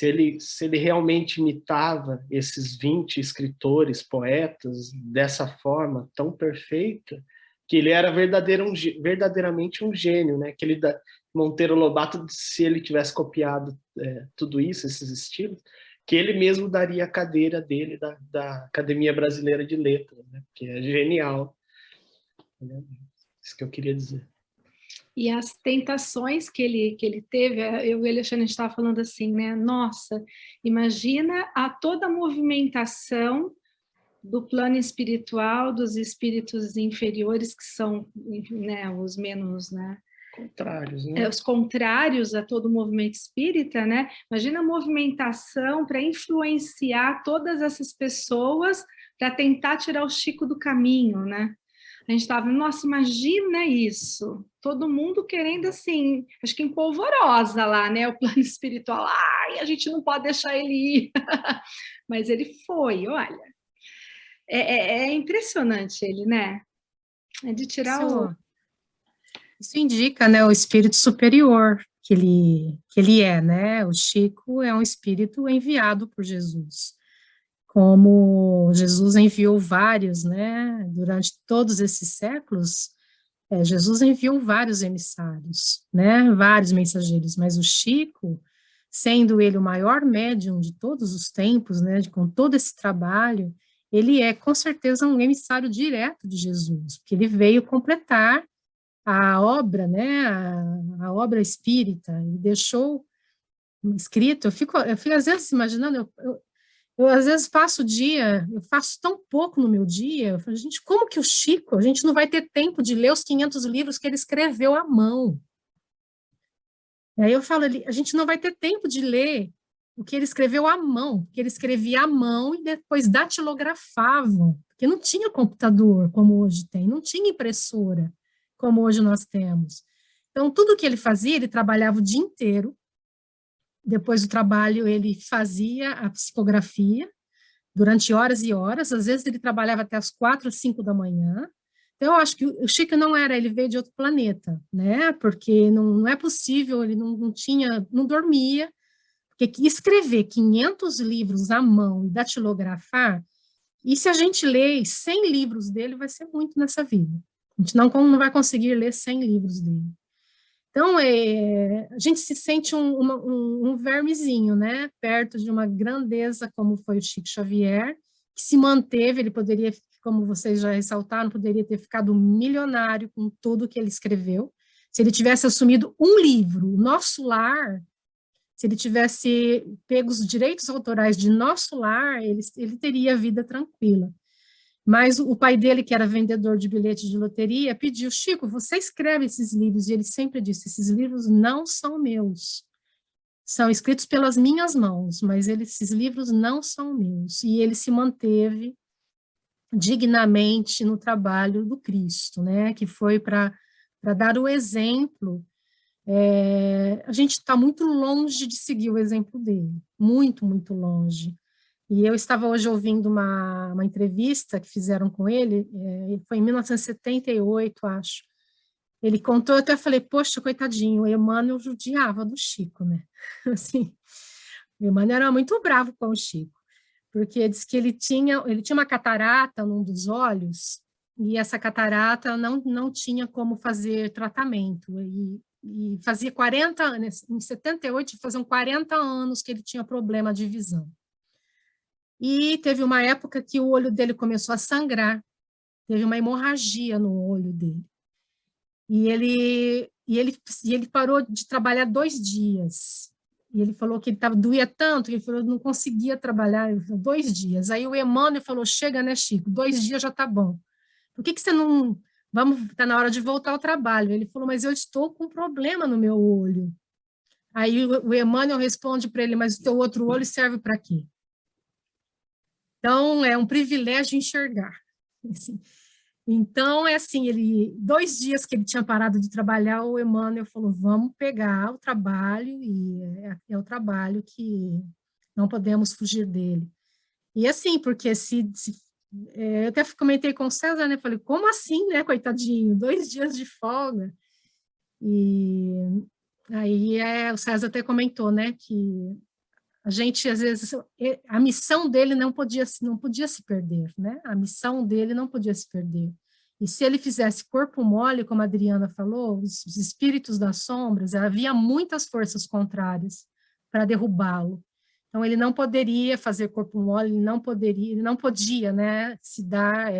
ele realmente imitava esses 20 escritores, poetas, dessa forma tão perfeita, que ele era verdadeiramente um gênio, né? Que Monteiro Lobato, se ele tivesse copiado tudo isso, esses estilos, que ele mesmo daria a cadeira dele da Academia Brasileira de Letras, né? Que é genial. Né? Isso que eu queria dizer. E as tentações que ele teve, eu e o Alexandre, a gente estava falando assim, né? Nossa, imagina toda a movimentação do plano espiritual, dos espíritos inferiores, que são, né, os menos, né? Contrários, né? Os contrários a todo o movimento espírita, né? Imagina a movimentação para influenciar todas essas pessoas para tentar tirar o Chico do caminho, né? A gente estava, nossa, imagina isso, todo mundo querendo assim, acho que em polvorosa lá, né, o plano espiritual, ai, a gente não pode deixar ele ir, mas ele foi, olha, é impressionante ele, né, é de tirar Isso indica, né, o espírito superior que ele é, né, o Chico é um espírito enviado por Jesus. Como Jesus enviou vários, né, durante todos esses séculos, Jesus enviou vários emissários, né, vários mensageiros, mas o Chico, sendo ele o maior médium de todos os tempos, né, com todo esse trabalho, ele é com certeza um emissário direto de Jesus, porque ele veio completar a obra, né, a obra espírita, e deixou escrito, eu fico às vezes imaginando, eu às vezes passo o dia, eu faço tão pouco no meu dia, eu falo, gente, como que o Chico, a gente não vai ter tempo de ler os 500 livros que ele escreveu à mão? Aí eu falo, a gente não vai ter tempo de ler o que ele escreveu à mão, porque ele escrevia à mão e depois datilografava, porque não tinha computador como hoje tem, não tinha impressora como hoje nós temos. Então, tudo que ele fazia, ele trabalhava o dia inteiro, depois do trabalho ele fazia a psicografia, durante horas e horas, às vezes ele trabalhava até as 4, 5 da manhã. Então, eu acho que o Chico não era, ele veio de outro planeta, né, porque não é possível, ele não dormia, porque escrever 500 livros à mão e datilografar, e se a gente ler 100 livros dele, vai ser muito nessa vida. A gente não vai conseguir ler 100 livros dele. Então, a gente se sente um vermezinho, né, perto de uma grandeza como foi o Chico Xavier, que se manteve, ele poderia, como vocês já ressaltaram, poderia ter ficado milionário com tudo que ele escreveu, se ele tivesse assumido um livro, Nosso Lar, se ele tivesse pego os direitos autorais de Nosso Lar, ele teria a vida tranquila. Mas o pai dele, que era vendedor de bilhetes de loteria, pediu, Chico, você escreve esses livros, e ele sempre disse, esses livros não são meus, são escritos pelas minhas mãos, mas esses livros não são meus, e ele se manteve dignamente no trabalho do Cristo, né, que foi para dar o exemplo. A gente está muito longe de seguir o exemplo dele, muito, muito longe. E eu estava hoje ouvindo uma entrevista que fizeram com ele, foi em 1978, acho. Ele contou, eu até falei, poxa, coitadinho, o Emmanuel judiava do Chico, né? Assim, o Emmanuel era muito bravo com o Chico, porque diz que ele tinha uma catarata num dos olhos, e essa catarata não tinha como fazer tratamento, e fazia 40 anos, em 78, faziam 40 anos que ele tinha problema de visão. E teve uma época que o olho dele começou a sangrar, teve uma hemorragia no olho dele. E ele parou de trabalhar 2 dias. E ele falou que ele doía tanto, que ele falou que não conseguia trabalhar 2 dias. Aí o Emmanuel falou, chega, né, Chico, 2 dias já tá bom. Por que você não... tá na hora de voltar ao trabalho. Ele falou, mas eu estou com um problema no meu olho. Aí o Emmanuel responde para ele, mas o teu outro olho serve para quê? Então, é um privilégio enxergar. Assim. Então, é assim, 2 dias que ele tinha parado de trabalhar, o Emmanuel falou, vamos pegar o trabalho, e é o trabalho que não podemos fugir dele. E assim, porque eu até comentei com o César, né, falei, como assim, né, coitadinho, 2 dias de folga? E aí o César até comentou, né, que a gente, às vezes, a missão dele não podia se perder, né? A missão dele não podia se perder. E se ele fizesse corpo mole, como a Adriana falou, os espíritos das sombras, havia muitas forças contrárias para derrubá-lo. Então, ele não poderia fazer corpo mole, ele não podia, né, se dar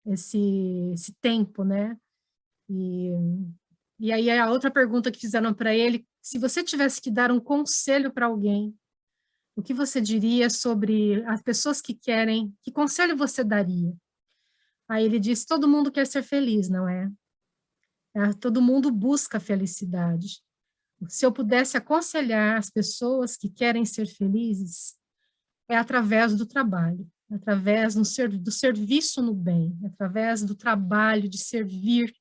esse tempo, né? E aí a outra pergunta que fizeram para ele, se você tivesse que dar um conselho para alguém, o que você diria sobre as pessoas que querem, que conselho você daria? Aí ele disse, todo mundo quer ser feliz, não é? Todo mundo busca a felicidade. Se eu pudesse aconselhar as pessoas que querem ser felizes, é através do trabalho, através do serviço no bem, através do trabalho de servir,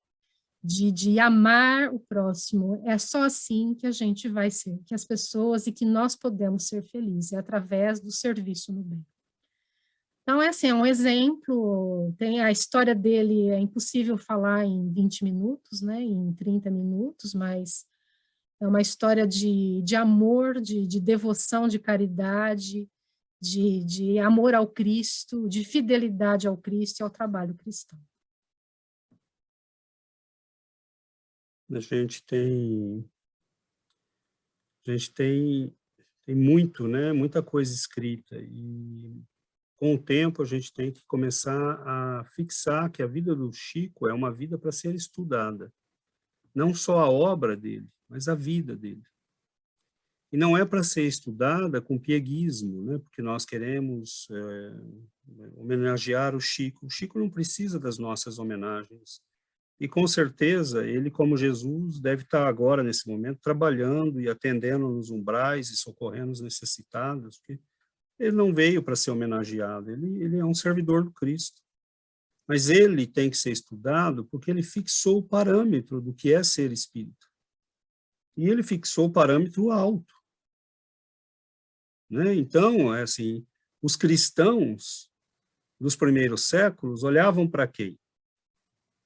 de amar o próximo. É só assim que a gente vai ser, que as pessoas e que nós podemos ser felizes, é através do serviço no bem. Então, é assim, é um exemplo, tem a história dele, é impossível falar em 20 minutos, né, em 30 minutos, mas é uma história de amor, de devoção, de caridade, de amor ao Cristo, de fidelidade ao Cristo e ao trabalho cristão. A gente tem muito, né, muita coisa escrita, e com o tempo a gente tem que começar a fixar que a vida do Chico é uma vida para ser estudada, não só a obra dele, mas a vida dele. E não é para ser estudada com pieguismo, né, porque nós queremos homenagear o Chico. O Chico não precisa das nossas homenagens. E, com certeza, ele, como Jesus, deve estar agora, nesse momento, trabalhando e atendendo nos umbrais e socorrendo os necessitados, porque ele não veio para ser homenageado, ele é um servidor do Cristo. Mas ele tem que ser estudado porque ele fixou o parâmetro do que é ser espírita. E ele fixou o parâmetro alto. Né? Então, assim, os cristãos dos primeiros séculos olhavam para quem?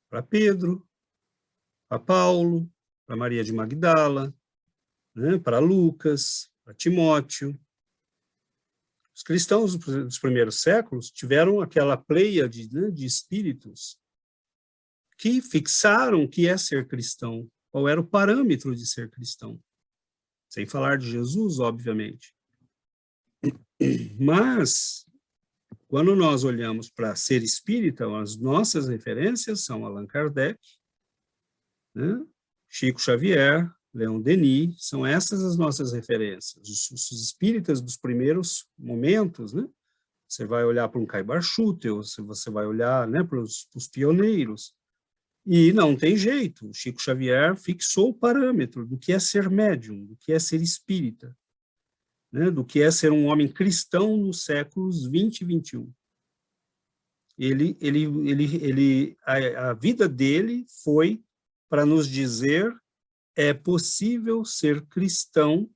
Para Pedro, para Paulo, para Maria de Magdala, né, para Lucas, para Timóteo. Os cristãos dos primeiros séculos tiveram aquela pleiade, né, de espíritos que fixaram o que é ser cristão, qual era o parâmetro de ser cristão. Sem falar de Jesus, obviamente. Mas, quando nós olhamos para ser espírita, as nossas referências são Allan Kardec, né? Chico Xavier, Leon Denis, são essas as nossas referências. Os espíritas dos primeiros momentos, né, Você vai olhar para um Caibar Schutel, você vai olhar, né, para os pioneiros. E não tem jeito, o Chico Xavier fixou o parâmetro do que é ser médium, do que é ser espírita, né, do que é ser um homem cristão nos séculos 20 e 21. A vida dele foi para nos dizer: é possível ser cristão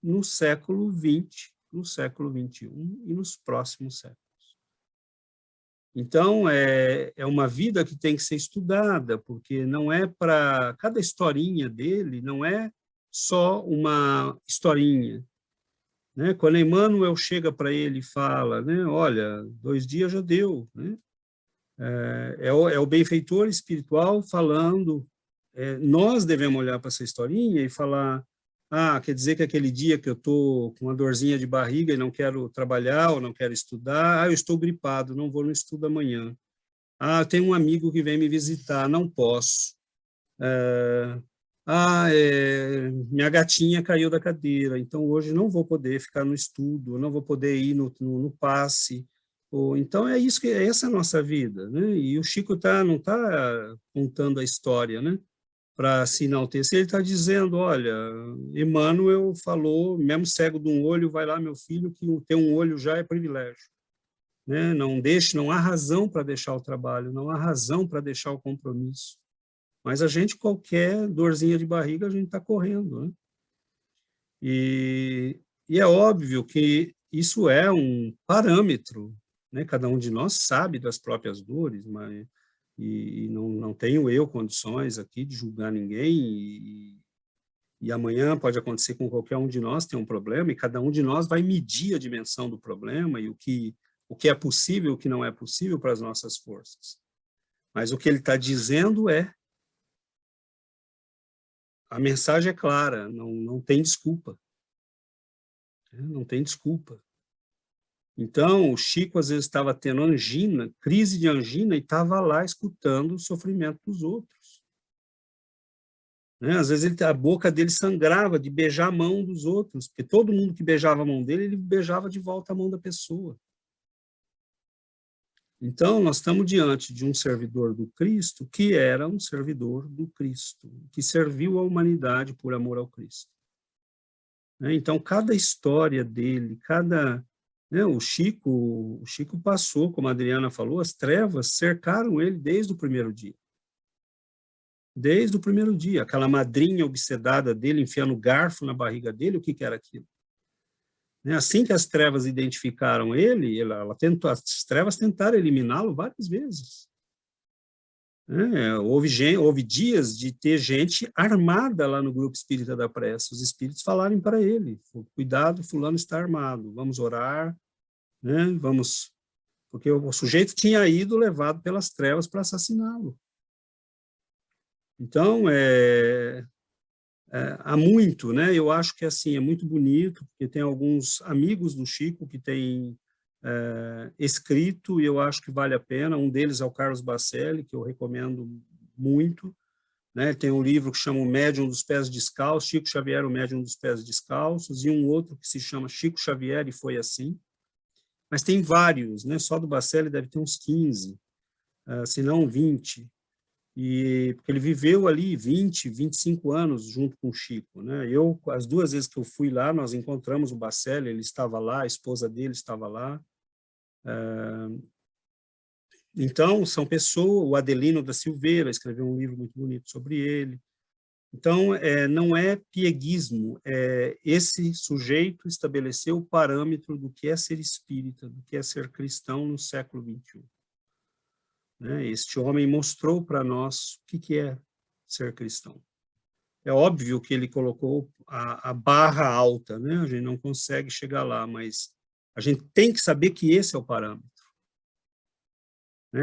no século 20, no século 21 e nos próximos séculos. Então, é uma vida que tem que ser estudada, porque não é para... Cada historinha dele não é só uma historinha, né? Quando Emmanuel chega para ele e fala, né, olha, 2 dias já deu, né? É o benfeitor espiritual falando, nós devemos olhar para essa historinha e falar: quer dizer que aquele dia que eu estou com uma dorzinha de barriga e não quero trabalhar ou não quero estudar, eu estou gripado, não vou no estudo amanhã. Tem um amigo que vem me visitar, não posso. Minha gatinha caiu da cadeira, então hoje não vou poder ficar no estudo, não vou poder ir no passe. Então é isso, essa é a nossa vida, né? E o Chico não está contando a história, né, para se enaltecer. Ele está dizendo: olha, Emmanuel falou, mesmo cego de um olho, vai lá, meu filho, que ter um olho já é privilégio, né? Não há razão para deixar o trabalho, não há razão para deixar o compromisso. Mas a gente, qualquer dorzinha de barriga, a gente está correndo, né? E é óbvio que isso é um parâmetro, né? Cada um de nós sabe das próprias dores, mas não tenho eu condições aqui de julgar ninguém, e amanhã pode acontecer com qualquer um de nós, tem um problema, e cada um de nós vai medir a dimensão do problema e o que é possível e o que não é possível para as nossas forças. Mas o que ele está dizendo a mensagem é clara, não tem desculpa. Não tem desculpa. Então, o Chico, às vezes, estava tendo angina, crise de angina, e estava lá escutando o sofrimento dos outros. Né? Às vezes, a boca dele sangrava de beijar a mão dos outros, porque todo mundo que beijava a mão dele, ele beijava de volta a mão da pessoa. Então, nós estamos diante de um servidor do Cristo que era um servidor do Cristo, que serviu a humanidade por amor ao Cristo. Então, cada história dele, o Chico passou, como a Adriana falou, as trevas cercaram ele desde o primeiro dia. Desde o primeiro dia. Aquela madrinha obsedada dele, enfiando garfo na barriga dele, o que era aquilo? Assim que as trevas identificaram ele, as trevas tentaram eliminá-lo várias vezes. Houve dias de ter gente armada lá no grupo espírita da prece, os espíritos falarem para ele: cuidado, fulano está armado, vamos orar, né? Porque o sujeito tinha ido levado pelas trevas para assassiná-lo. Então, há muito, né? Eu acho que assim é muito bonito, porque tem alguns amigos do Chico que têm escrito, e eu acho que vale a pena. Um deles é o Carlos Bacelli, que eu recomendo muito, né? Tem um livro que chama O Médium dos Pés Descalços, Chico Xavier, o Médium dos Pés Descalços, e um outro que se chama Chico Xavier e Foi Assim. Mas tem vários, né? Só do Bacelli deve ter uns 15, se não 20. Porque ele viveu ali 20, 25 anos junto com o Chico, né? As 2 vezes que eu fui lá, nós encontramos o Bacelli, ele estava lá, a esposa dele estava lá. Então, são pessoas, o Adelino da Silveira escreveu um livro muito bonito sobre ele. Então, não é pieguismo, esse sujeito estabeleceu o parâmetro do que é ser espírita, do que é ser cristão no século XXI. Este homem mostrou para nós o que é ser cristão. É óbvio que ele colocou a barra alta, né? A gente não consegue chegar lá, mas a gente tem que saber que esse é o parâmetro.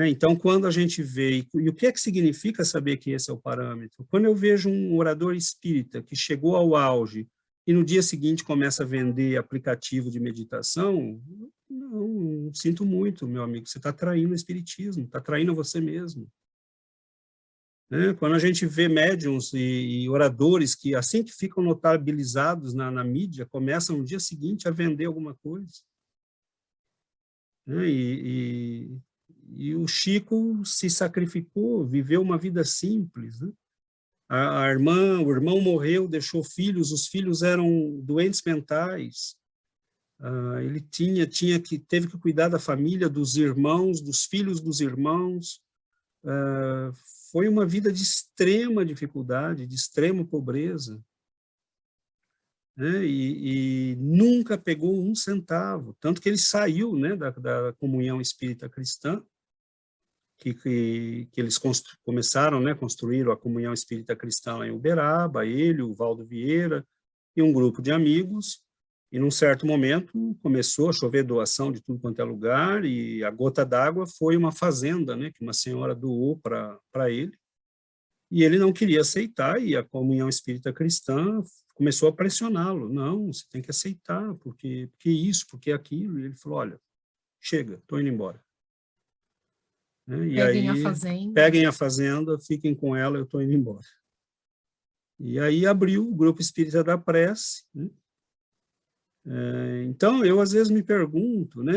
Então, quando a gente vê, e o que é que significa saber que esse é o parâmetro? Quando eu vejo um orador espírita que chegou ao auge e no dia seguinte começa a vender aplicativo de meditação, não sinto muito, meu amigo, você está traindo o espiritismo, está traindo você mesmo. Quando a gente vê médiums e oradores que, assim que ficam notabilizados na mídia, começam no dia seguinte a vender alguma coisa. né? E o Chico se sacrificou, viveu uma vida simples, né? O irmão morreu, deixou filhos, os filhos eram doentes mentais. Ele teve que cuidar da família, dos irmãos, dos filhos dos irmãos. Foi uma vida de extrema dificuldade, de extrema pobreza, né? E nunca pegou um centavo, tanto que ele saiu, né, da comunhão espírita cristã, que eles começaram, né, construíram a comunhão espírita cristã lá em Uberaba, ele, o Valdo Vieira e um grupo de amigos, e num certo momento começou a chover doação de tudo quanto é lugar, e a gota d'água foi uma fazenda, né, que uma senhora doou para ele, e ele não queria aceitar, e a comunhão espírita cristã começou a pressioná-lo. Não, você tem que aceitar, porque isso, porque aquilo. E ele falou, olha, chega, estou indo embora. E peguem aí, a fazenda. Peguem a fazenda, fiquem com ela, eu estou indo embora. E aí abriu o Grupo Espírita da Prece, né? Então, eu às vezes me pergunto, né,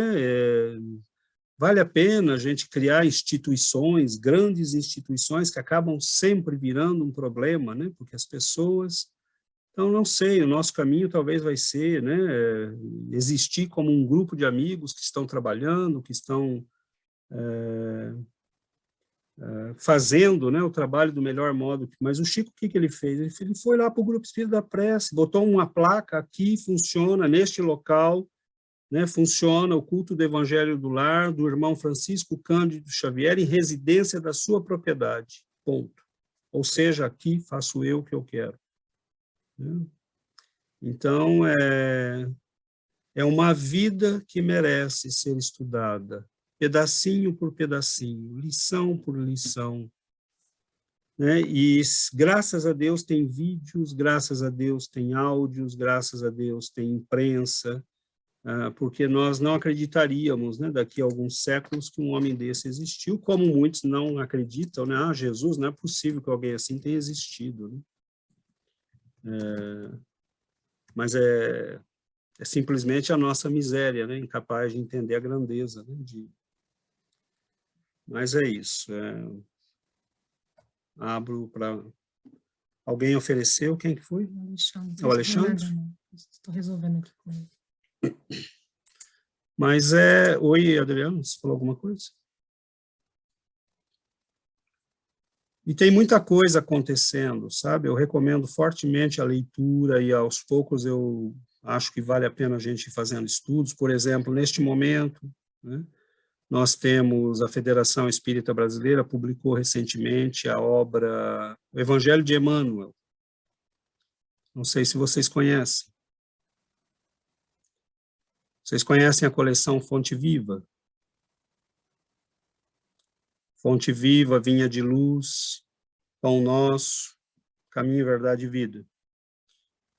vale a pena a gente criar instituições, grandes instituições, que acabam sempre virando um problema, né, porque as pessoas... Então, não sei, o nosso caminho talvez vai ser, né, existir como um grupo de amigos que estão trabalhando, que estão fazendo, né, o trabalho do melhor modo. Mas o Chico, o que ele fez? Ele foi lá para o Grupo Espírita da Prece, botou uma placa aqui, funciona, neste local, né, funciona o culto do Evangelho do Lar, do irmão Francisco Cândido Xavier, em residência da sua propriedade, ponto. Ou seja, aqui faço eu o que eu quero. Então, é uma vida que merece ser estudada, pedacinho por pedacinho, lição por lição, né? E graças a Deus tem vídeos, graças a Deus tem áudios, graças a Deus tem imprensa, porque nós não acreditaríamos, né, daqui a alguns séculos, que um homem desse existiu, como muitos não acreditam, né? Jesus, não é possível que alguém assim tenha existido, né? Mas é simplesmente a nossa miséria, né, incapaz de entender a grandeza, né, Mas é isso. Abro para... Alguém ofereceu? Quem que foi? O Alexandre. É o Alexandre? Estou resolvendo aqui com ele. Mas Oi, Adriano, você falou alguma coisa? E tem muita coisa acontecendo, sabe? Eu recomendo fortemente a leitura e aos poucos eu acho que vale a pena a gente ir fazendo estudos. Por exemplo, neste momento, né, nós temos a Federação Espírita Brasileira, publicou recentemente a obra O Evangelho de Emmanuel. Não sei se vocês conhecem. Vocês conhecem a coleção Fonte Viva? Fonte Viva, Vinha de Luz, Pão Nosso, Caminho, Verdade e Vida.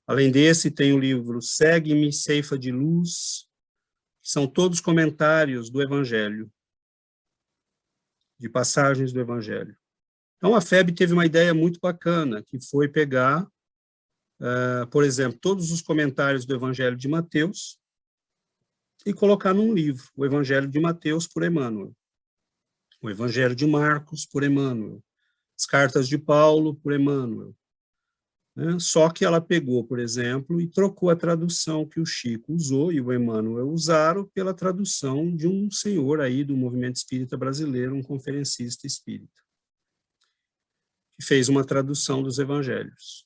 Além desse, tem o livro Segue-me, Ceifa de Luz, que são todos comentários do Evangelho, de passagens do Evangelho. Então, a FEB teve uma ideia muito bacana, que foi pegar, por exemplo, todos os comentários do Evangelho de Mateus e colocar num livro, o Evangelho de Mateus por Emmanuel, o Evangelho de Marcos por Emmanuel, as cartas de Paulo por Emmanuel. Só que ela pegou, por exemplo, e trocou a tradução que o Chico usou e o Emmanuel usaram pela tradução de um senhor aí do movimento espírita brasileiro, um conferencista espírita, que fez uma tradução dos evangelhos.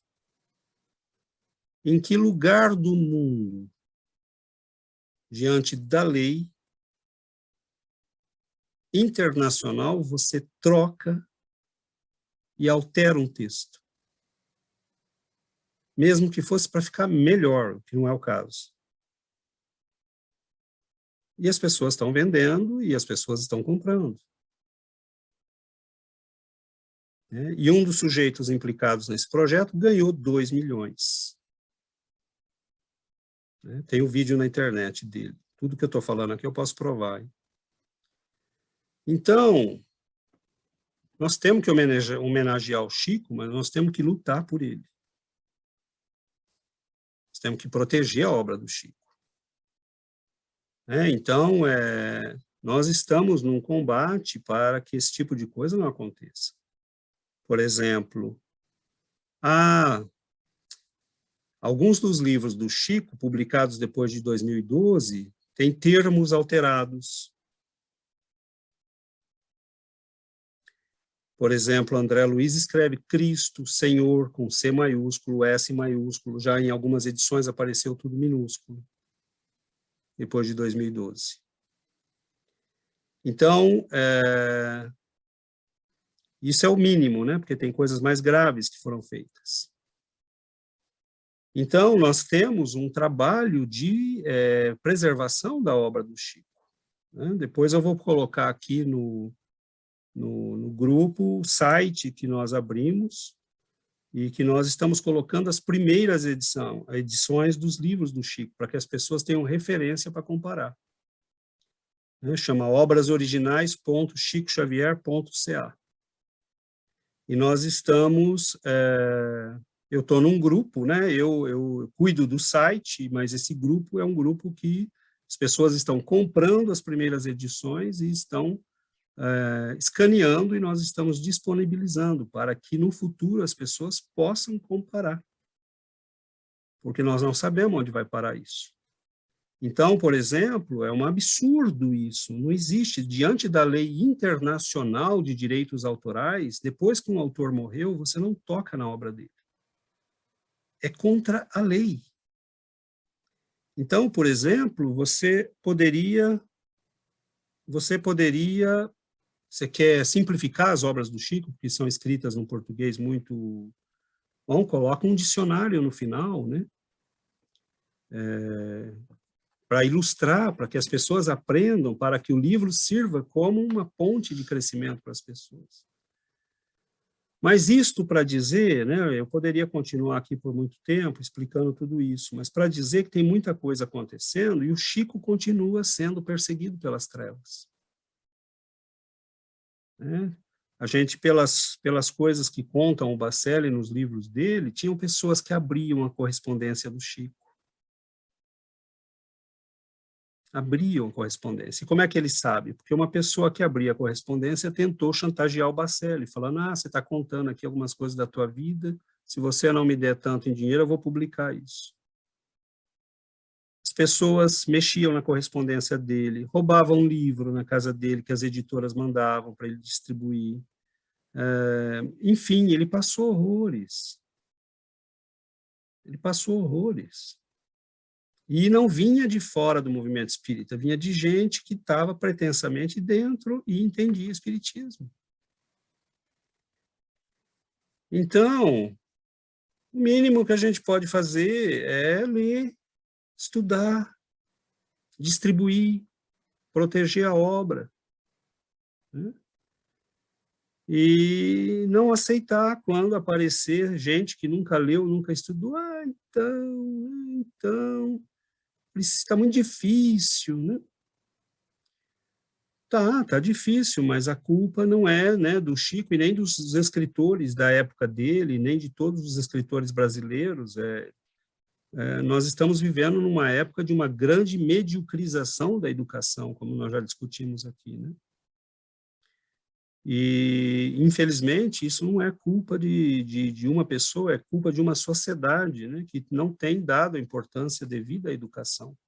Em que lugar do mundo, diante da lei internacional, você troca e altera um texto? Mesmo que fosse para ficar melhor, que não é o caso. E as pessoas estão vendendo e as pessoas estão comprando. E um dos sujeitos implicados nesse projeto ganhou 2 milhões. Tem um vídeo na internet dele. Tudo que eu estou falando aqui eu posso provar. Hein? Então, nós temos que homenagear o Chico, mas nós temos que lutar por ele. Temos que proteger a obra do Chico. Então, Nós estamos num combate para que esse tipo de coisa não aconteça. Por exemplo, alguns dos livros do Chico, publicados depois de 2012, têm termos alterados. Por exemplo, André Luiz escreve Cristo, Senhor, com C maiúsculo, S maiúsculo. Já em algumas edições apareceu tudo minúsculo, depois de 2012. Então, isso é o mínimo, né? Porque tem coisas mais graves que foram feitas. Então, nós temos um trabalho de preservação da obra do Chico, né? Depois eu vou colocar aqui no grupo o site que nós abrimos e que nós estamos colocando as primeiras edições dos livros do Chico, para que as pessoas tenham referência para comparar. Chama obrasoriginais.chicoxavier.ca. E nós estamos... eu estou num grupo, né? Eu cuido do site, mas esse grupo é um grupo que as pessoas estão comprando as primeiras edições e estão escaneando, e nós estamos disponibilizando para que no futuro as pessoas possam comparar. Porque nós não sabemos onde vai parar isso. Então, por exemplo, é um absurdo isso. Não existe, diante da lei internacional de direitos autorais, depois que um autor morreu, você não toca na obra dele. É contra a lei. Então, por exemplo, você quer simplificar as obras do Chico, que são escritas num português muito bom, coloca um dicionário no final, né? Para ilustrar, para que as pessoas aprendam, para que o livro sirva como uma ponte de crescimento para as pessoas. Mas isto para dizer, né, eu poderia continuar aqui por muito tempo explicando tudo isso, mas para dizer que tem muita coisa acontecendo e o Chico continua sendo perseguido pelas trevas. A gente, pelas coisas que contam o Bacelli nos livros dele, tinham pessoas que abriam a correspondência do Chico. Abriam a correspondência. E como é que ele sabe? Porque uma pessoa que abria a correspondência tentou chantagear o Bacelli, falando, você está contando aqui algumas coisas da tua vida, se você não me der tanto em dinheiro, eu vou publicar isso. As pessoas mexiam na correspondência dele, roubavam um livro na casa dele, que as editoras mandavam para ele distribuir. Enfim, ele passou horrores. Ele passou horrores. E não vinha de fora do movimento espírita, vinha de gente que estava pretensamente dentro e entendia espiritismo. Então, o mínimo que a gente pode fazer é ler, estudar, distribuir, proteger a obra, né? E não aceitar quando aparecer gente que nunca leu, nunca estudou. Então, está muito difícil, né? Tá difícil, mas a culpa não é, né, do Chico e nem dos escritores da época dele, nem de todos os escritores brasileiros. Nós estamos vivendo numa época de uma grande mediocrização da educação, como nós já discutimos aqui, né? E, infelizmente, isso não é culpa de uma pessoa, é culpa de uma sociedade, né, que não tem dado a importância devida à educação.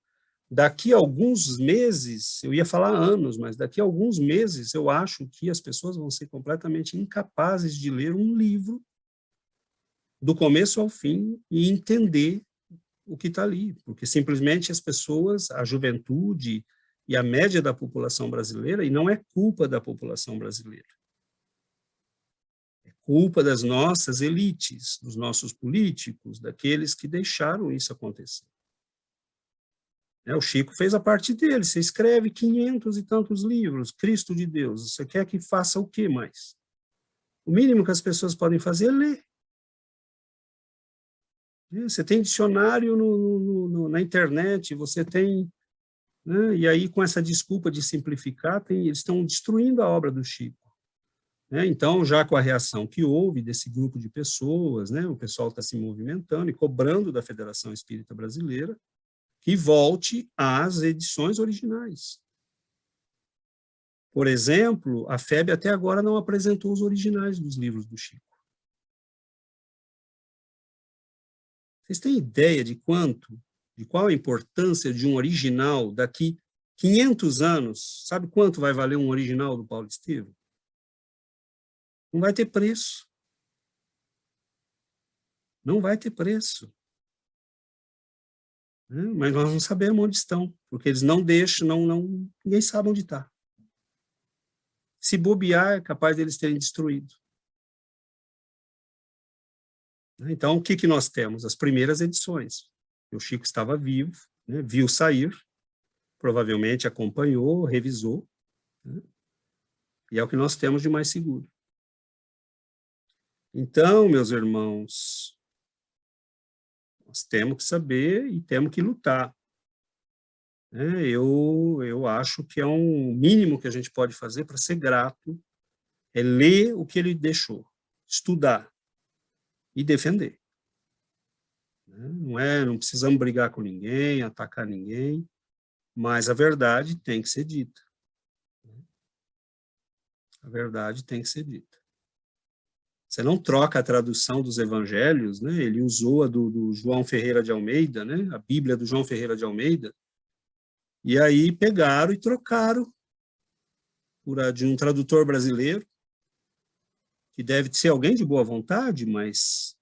Daqui a alguns meses, eu ia falar anos, mas daqui a alguns meses eu acho que as pessoas vão ser completamente incapazes de ler um livro do começo ao fim e entender o que está ali, porque simplesmente as pessoas, a juventude e a média da população brasileira, e não é culpa da população brasileira, é culpa das nossas elites, dos nossos políticos, daqueles que deixaram isso acontecer. O Chico fez a parte dele, você escreve 500 e tantos livros, Cristo de Deus, você quer que faça o que mais? O mínimo que as pessoas podem fazer é ler. Você tem dicionário na internet, você tem, né, e aí com essa desculpa de simplificar, eles estão destruindo a obra do Chico. Então, já com a reação que houve desse grupo de pessoas, né, o pessoal está se movimentando e cobrando da Federação Espírita Brasileira que volte às edições originais. Por exemplo, a FEB até agora não apresentou os originais dos livros do Chico. Vocês têm ideia de qual a importância de um original daqui 500 anos? Sabe quanto vai valer um original do Paulo Estevam? Não vai ter preço. Não vai ter preço. Mas nós não sabemos onde estão, porque eles não deixam, ninguém sabe onde está. Se bobear, é capaz deles terem destruído. Então, o que nós temos? As primeiras edições. O Chico estava vivo, né, viu sair, provavelmente acompanhou, revisou, né, e é o que nós temos de mais seguro. Então, meus irmãos, nós temos que saber e temos que lutar. Eu acho que é um mínimo que a gente pode fazer para ser grato, é ler o que ele deixou, estudar e defender. Não precisamos brigar com ninguém, atacar ninguém, mas a verdade tem que ser dita. A verdade tem que ser dita. Você não troca a tradução dos evangelhos, né? Ele usou a do João Ferreira de Almeida, né? A Bíblia do João Ferreira de Almeida, e aí pegaram e trocaram por a de um tradutor brasileiro, que deve ser alguém de boa vontade, mas,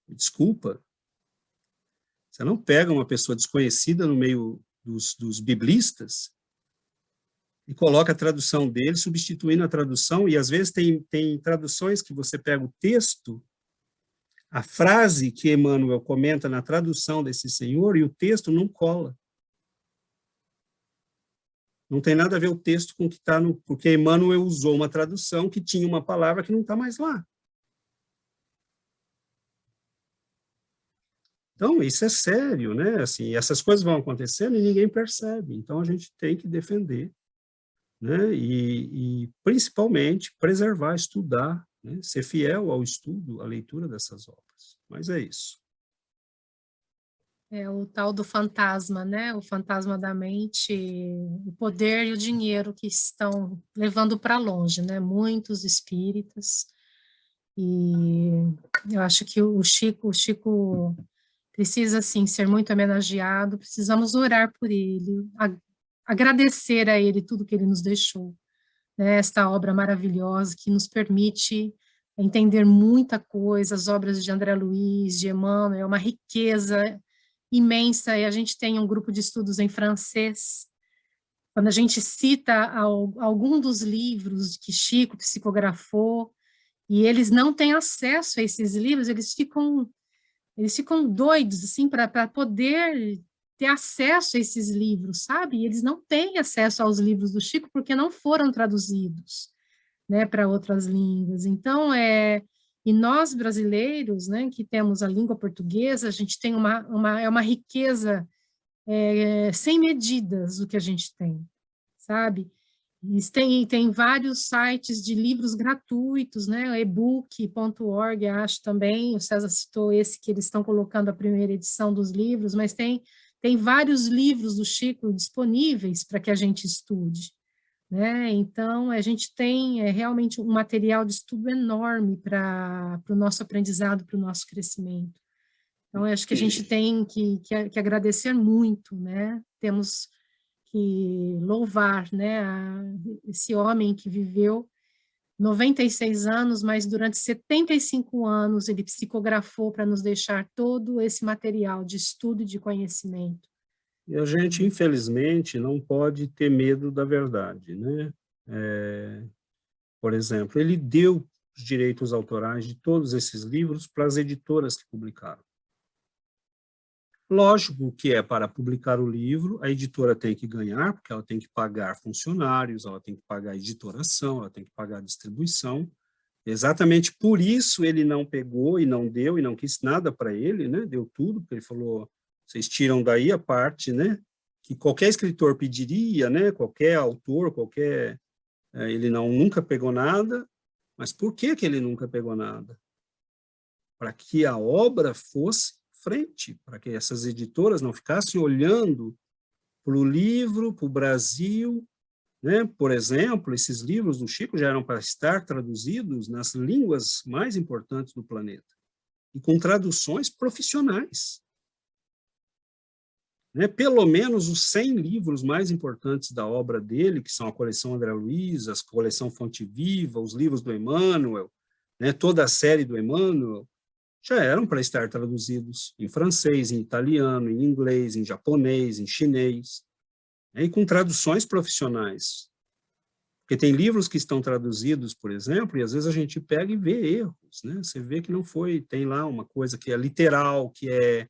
desculpa, você não pega uma pessoa desconhecida no meio dos biblistas e coloca a tradução dele, substituindo a tradução, e às vezes tem traduções que você pega o texto, a frase que Emmanuel comenta na tradução desse senhor, e o texto não cola. Não tem nada a ver o texto com o que está no... Porque Emmanuel usou uma tradução que tinha uma palavra que não está mais lá. Então, isso é sério, né? Assim, essas coisas vão acontecendo e ninguém percebe. Então, a gente tem que defender, né? E principalmente, preservar, estudar, né? Ser fiel ao estudo, à leitura dessas obras. Mas é isso. É o tal do fantasma, né? O fantasma da mente, o poder e o dinheiro que estão levando para longe, né? Muitos espíritas. E eu acho que o Chico precisa, sim, ser muito homenageado, precisamos orar por ele, agradecer a ele tudo que ele nos deixou, né? Esta obra maravilhosa que nos permite entender muita coisa, as obras de André Luiz, de Emmanuel, é uma riqueza imensa, e a gente tem um grupo de estudos em francês. Quando a gente cita algum dos livros que Chico psicografou, e eles não têm acesso a esses livros, eles ficam doidos, assim, para poder ter acesso a esses livros, sabe? E eles não têm acesso aos livros do Chico porque não foram traduzidos, né, para outras línguas. Então, e nós brasileiros, né, que temos a língua portuguesa, a gente tem uma riqueza sem medidas o que a gente tem, sabe? E tem vários sites de livros gratuitos, né, ebook.org, acho também, o César citou esse que eles estão colocando a primeira edição dos livros, mas tem vários livros do Chico disponíveis para que a gente estude, né? Então, a gente tem realmente um material de estudo enorme para o nosso aprendizado, para o nosso crescimento. Então, eu acho que a gente tem que agradecer muito, né? Temos que louvar, né, esse homem que viveu 96 anos, mas durante 75 anos ele psicografou para nos deixar todo esse material de estudo e de conhecimento. E a gente, infelizmente, não pode ter medo da verdade, né? Por exemplo, ele deu os direitos autorais de todos esses livros para as editoras que publicaram. Lógico que para publicar o livro, a editora tem que ganhar, porque ela tem que pagar funcionários, ela tem que pagar editoração, ela tem que pagar distribuição. Exatamente por isso ele não pegou e não deu e não quis nada para ele, né? Deu tudo, porque ele falou, vocês tiram daí a parte, né, que qualquer escritor pediria, né, qualquer autor, ele nunca pegou nada. Mas por que ele nunca pegou nada? Para que a obra fosse frente, para que essas editoras não ficassem olhando para o livro, para o Brasil, né? Por exemplo, esses livros do Chico já eram para estar traduzidos nas línguas mais importantes do planeta, e com traduções profissionais. Né? Pelo menos os 100 livros mais importantes da obra dele, que são a coleção André Luiz, a coleção Fonte Viva, os livros do Emmanuel, né? Toda a série do Emmanuel, já eram para estar traduzidos em francês, em italiano, em inglês, em japonês, em chinês, né? E com traduções profissionais. Porque tem livros que estão traduzidos, por exemplo, e às vezes a gente pega e vê erros, né? Você vê que não foi, tem lá uma coisa que é literal, que é...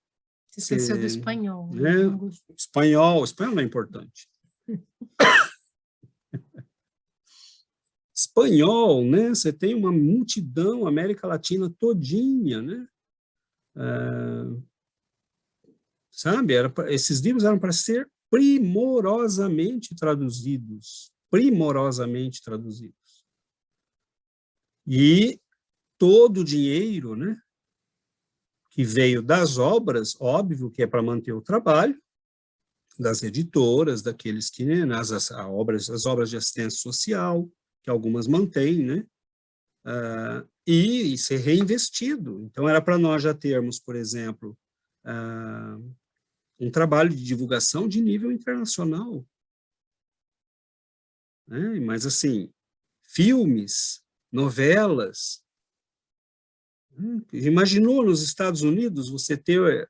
Se esqueceu do espanhol. Né? Espanhol não é importante. Espanhol, né? Você tem uma multidão, América Latina todinha, né? Sabe? Esses livros eram para ser primorosamente traduzidos. Primorosamente traduzidos. E todo o dinheiro, né, que veio das obras, óbvio que é para manter o trabalho das editoras, daqueles que, né, as obras de assistência social, que algumas mantêm, né, e ser reinvestido. Então, era para nós já termos, por exemplo, um trabalho de divulgação de nível internacional. Né? Mas, assim, filmes, novelas. Imaginou nos Estados Unidos você ter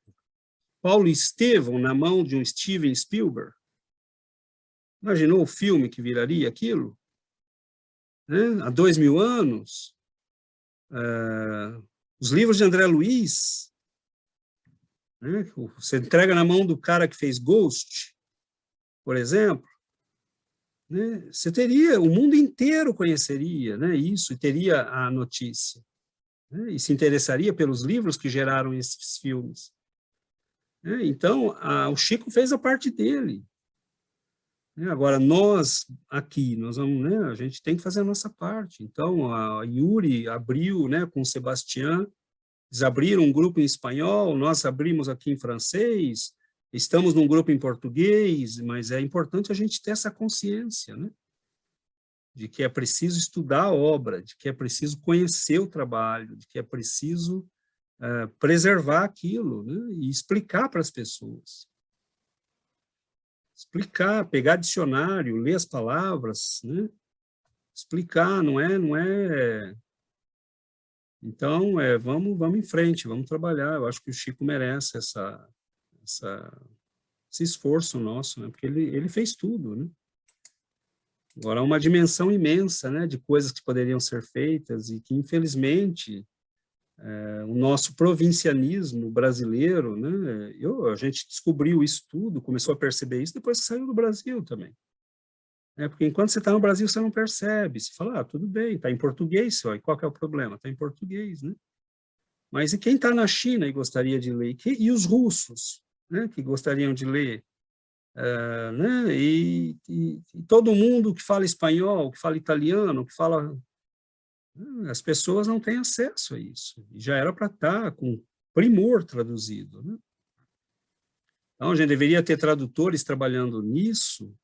Paulo Estevão na mão de um Steven Spielberg? Imaginou o filme que viraria aquilo? Né? Há 2000 anos? Os livros de André Luiz, né? Você entrega na mão do cara que fez Ghost, por exemplo, né? Você teria, o mundo inteiro conheceria, né, isso, e teria a notícia, né? E se interessaria pelos livros que geraram esses filmes. Né? Então, o Chico fez a parte dele. Agora, nós aqui, nós vamos, né, a gente tem que fazer a nossa parte. Então, a Yuri abriu, né, com o Sebastián, eles abriram um grupo em espanhol, nós abrimos aqui em francês, estamos num grupo em português, mas é importante a gente ter essa consciência, né, de que é preciso estudar a obra, de que é preciso conhecer o trabalho, de que é preciso preservar aquilo, né, e explicar para as pessoas. Explicar, pegar dicionário, ler as palavras, né? Explicar, não é... Então, vamos em frente, vamos trabalhar. Eu acho que o Chico merece esse esforço nosso, né? Porque ele fez tudo, né? Agora, há uma dimensão imensa, né, de coisas que poderiam ser feitas e que, infelizmente, o nosso provincianismo brasileiro, né, a gente descobriu isso tudo, começou a perceber isso depois que saiu do Brasil também. Porque enquanto você está no Brasil, você não percebe. Você fala, tudo bem, está em português só, e qual que é o problema? Está em português, né? Mas e quem está na China e gostaria de ler? E os russos, né, que gostariam de ler? Né, e todo mundo que fala espanhol, que fala italiano, que fala... As pessoas não têm acesso a isso. E já era para estar com primor traduzido, né? Então, a gente deveria ter tradutores trabalhando nisso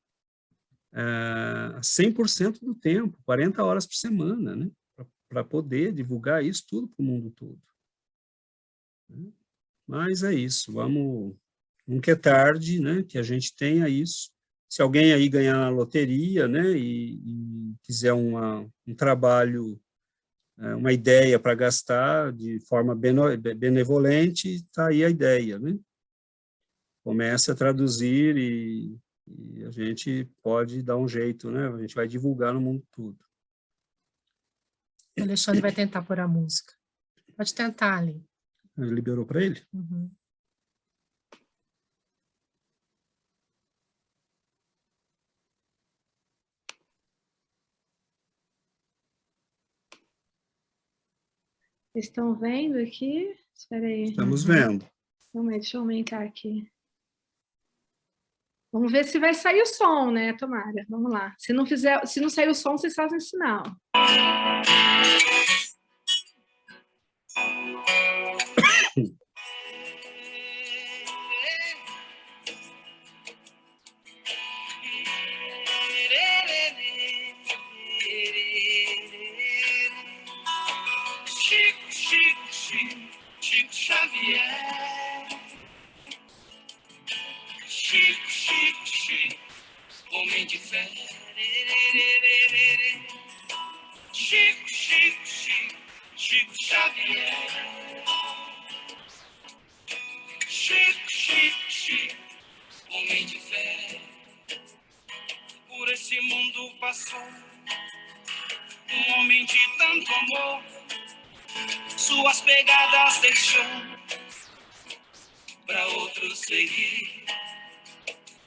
100% do tempo, 40 horas por semana, né? Para poder divulgar isso tudo para o mundo todo. Mas é isso, nunca é tarde, né, que a gente tenha isso. Se alguém aí ganhar na loteria, né, e quiser um trabalho, uma ideia para gastar de forma benevolente, está aí a ideia, né? Comece a traduzir e a gente pode dar um jeito, né? A gente vai divulgar no mundo todo. O Alexandre vai tentar pôr a música. Pode tentar, Ali. Ele liberou para ele? Uhum. Vocês estão vendo aqui? Espera aí. Estamos vendo. Deixa eu aumentar aqui. Vamos ver se vai sair o som, né, Tomara? Vamos lá. Se não sair o som, vocês fazem sinal. Chico, Chico, homem de fé. Chico, Chico, Chico, Chico Xavier. Chico, Chico, Chico, homem de fé. Por esse mundo passou um homem de tanto amor, suas pegadas deixou para outros seguir.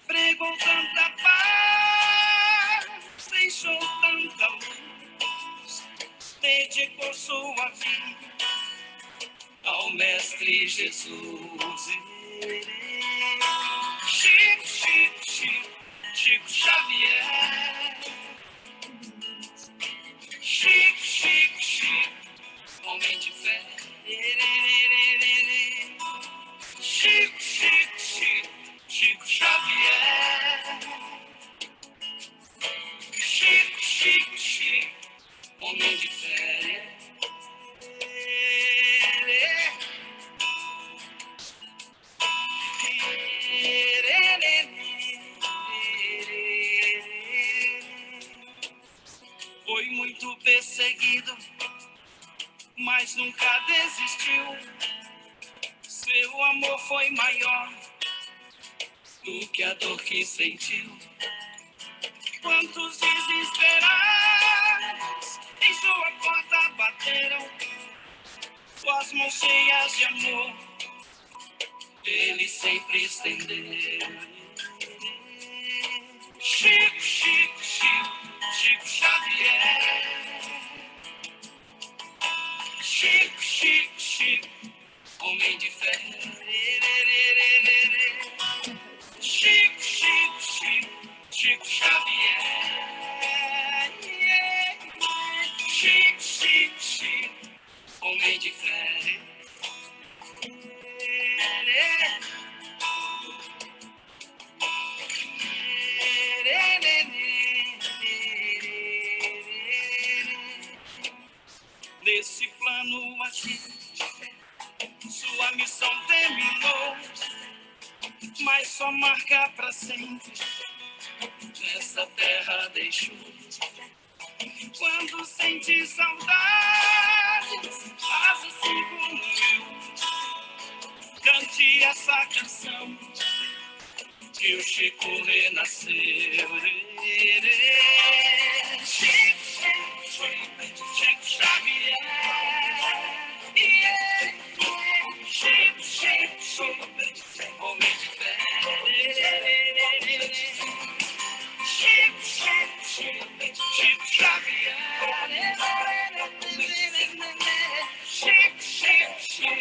Pregou tanta paz, deixou tanta luz, dedicou sua vida ao Mestre Jesus. Chico, Chico, Chico, Chico Xavier. Chico, Chico, Chico, homem de fé. Chico, Chico, Chico, Chico Xavier. Chico, Chico, Chico, homem de fé. Foi muito perseguido, mas nunca desistiu. Seu amor foi maior do que a dor que sentiu. Quantos desesperados em sua porta bateram, com as mãos cheias de amor, ele sempre estendeu. Chico, Chico, Chico, Chico Xavier. Chico, Chico, Chico, homem de fé. Chico, Chico, Chico, Chico Xavier. Chico, Chico, Chico, homem de fé. Nesse plano aqui, sua missão terminou, mas só marca pra sempre nessa terra deixou. Quando sente saudades, faz assim como eu, cante essa canção que o Chico renasceu. Chico, Chico, Chico Xavier. Chico, Chico, Chico, homem de fé. Chico, Chico, Chico, Chico Xavier. Chico, Chico, Chico,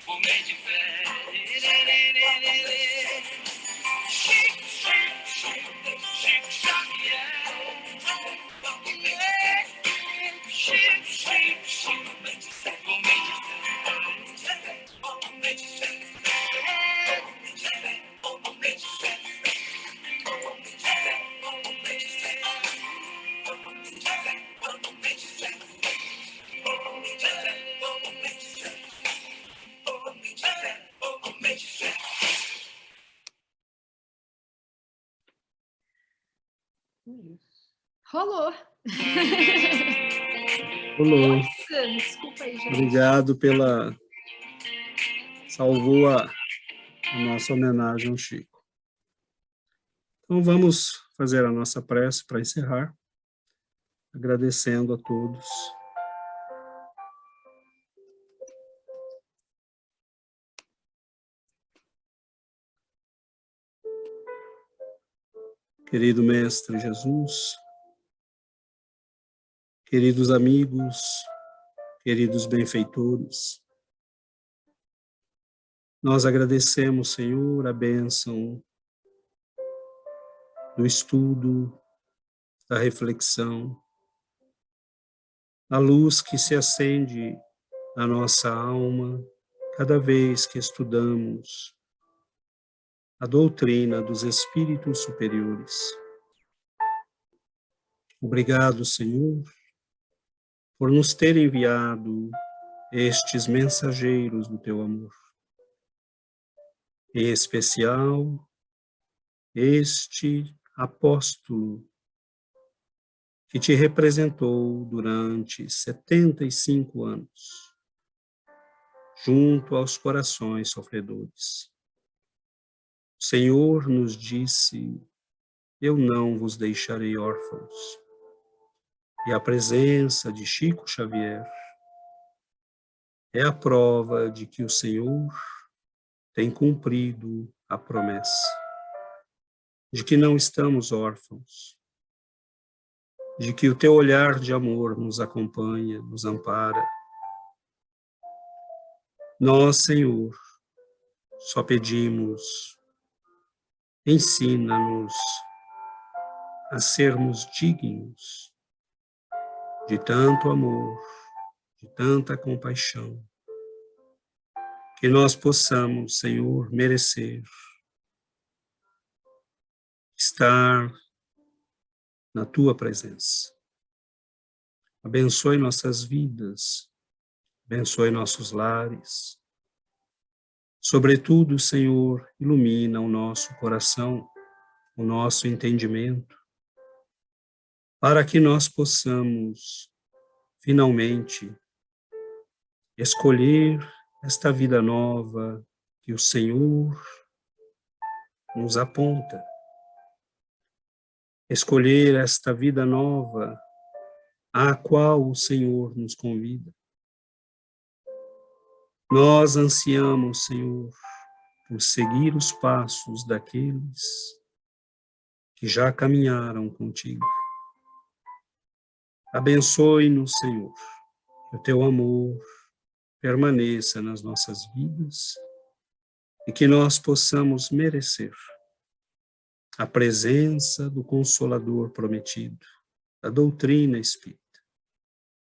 homem de fé. Chico, Chico, Chico, Chico Xavier. Chico, Chico, Chico, homem de fé. Homem de fé. Homem de fé. Rolou. Rolou. Nossa, desculpa aí, gente. Obrigado pela... Salvou a nossa homenagem ao Chico. Então vamos fazer a nossa prece para encerrar, agradecendo a todos. Querido Mestre Jesus, queridos amigos, queridos benfeitores, nós agradecemos, Senhor, a bênção do estudo, da reflexão, a luz que se acende na nossa alma cada vez que estudamos a doutrina dos espíritos superiores. Obrigado, Senhor, por nos ter enviado estes mensageiros do teu amor. Em especial, este apóstolo que te representou durante 75 anos, junto aos corações sofredores. O Senhor nos disse: eu não vos deixarei órfãos. E a presença de Chico Xavier é a prova de que o Senhor tem cumprido a promessa, de que não estamos órfãos, de que o teu olhar de amor nos acompanha, nos ampara. Nós, Senhor, só pedimos, ensina-nos a sermos dignos de tanto amor, de tanta compaixão, que nós possamos, Senhor, merecer estar na tua presença. Abençoe nossas vidas, abençoe nossos lares. Sobretudo, Senhor, ilumina o nosso coração, o nosso entendimento, para que nós possamos, finalmente, escolher esta vida nova que o Senhor nos aponta. Escolher esta vida nova à qual o Senhor nos convida. Nós ansiamos, Senhor, por seguir os passos daqueles que já caminharam contigo. Abençoe-nos, Senhor, que o teu amor permaneça nas nossas vidas e que nós possamos merecer a presença do Consolador prometido, da doutrina espírita,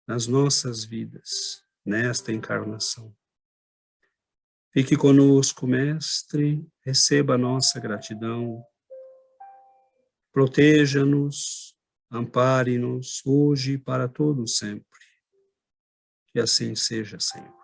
nas nossas vidas, nesta encarnação. Fique conosco, Mestre, receba a nossa gratidão, proteja-nos, ampare-nos hoje e para todo sempre. Que assim seja, Senhor.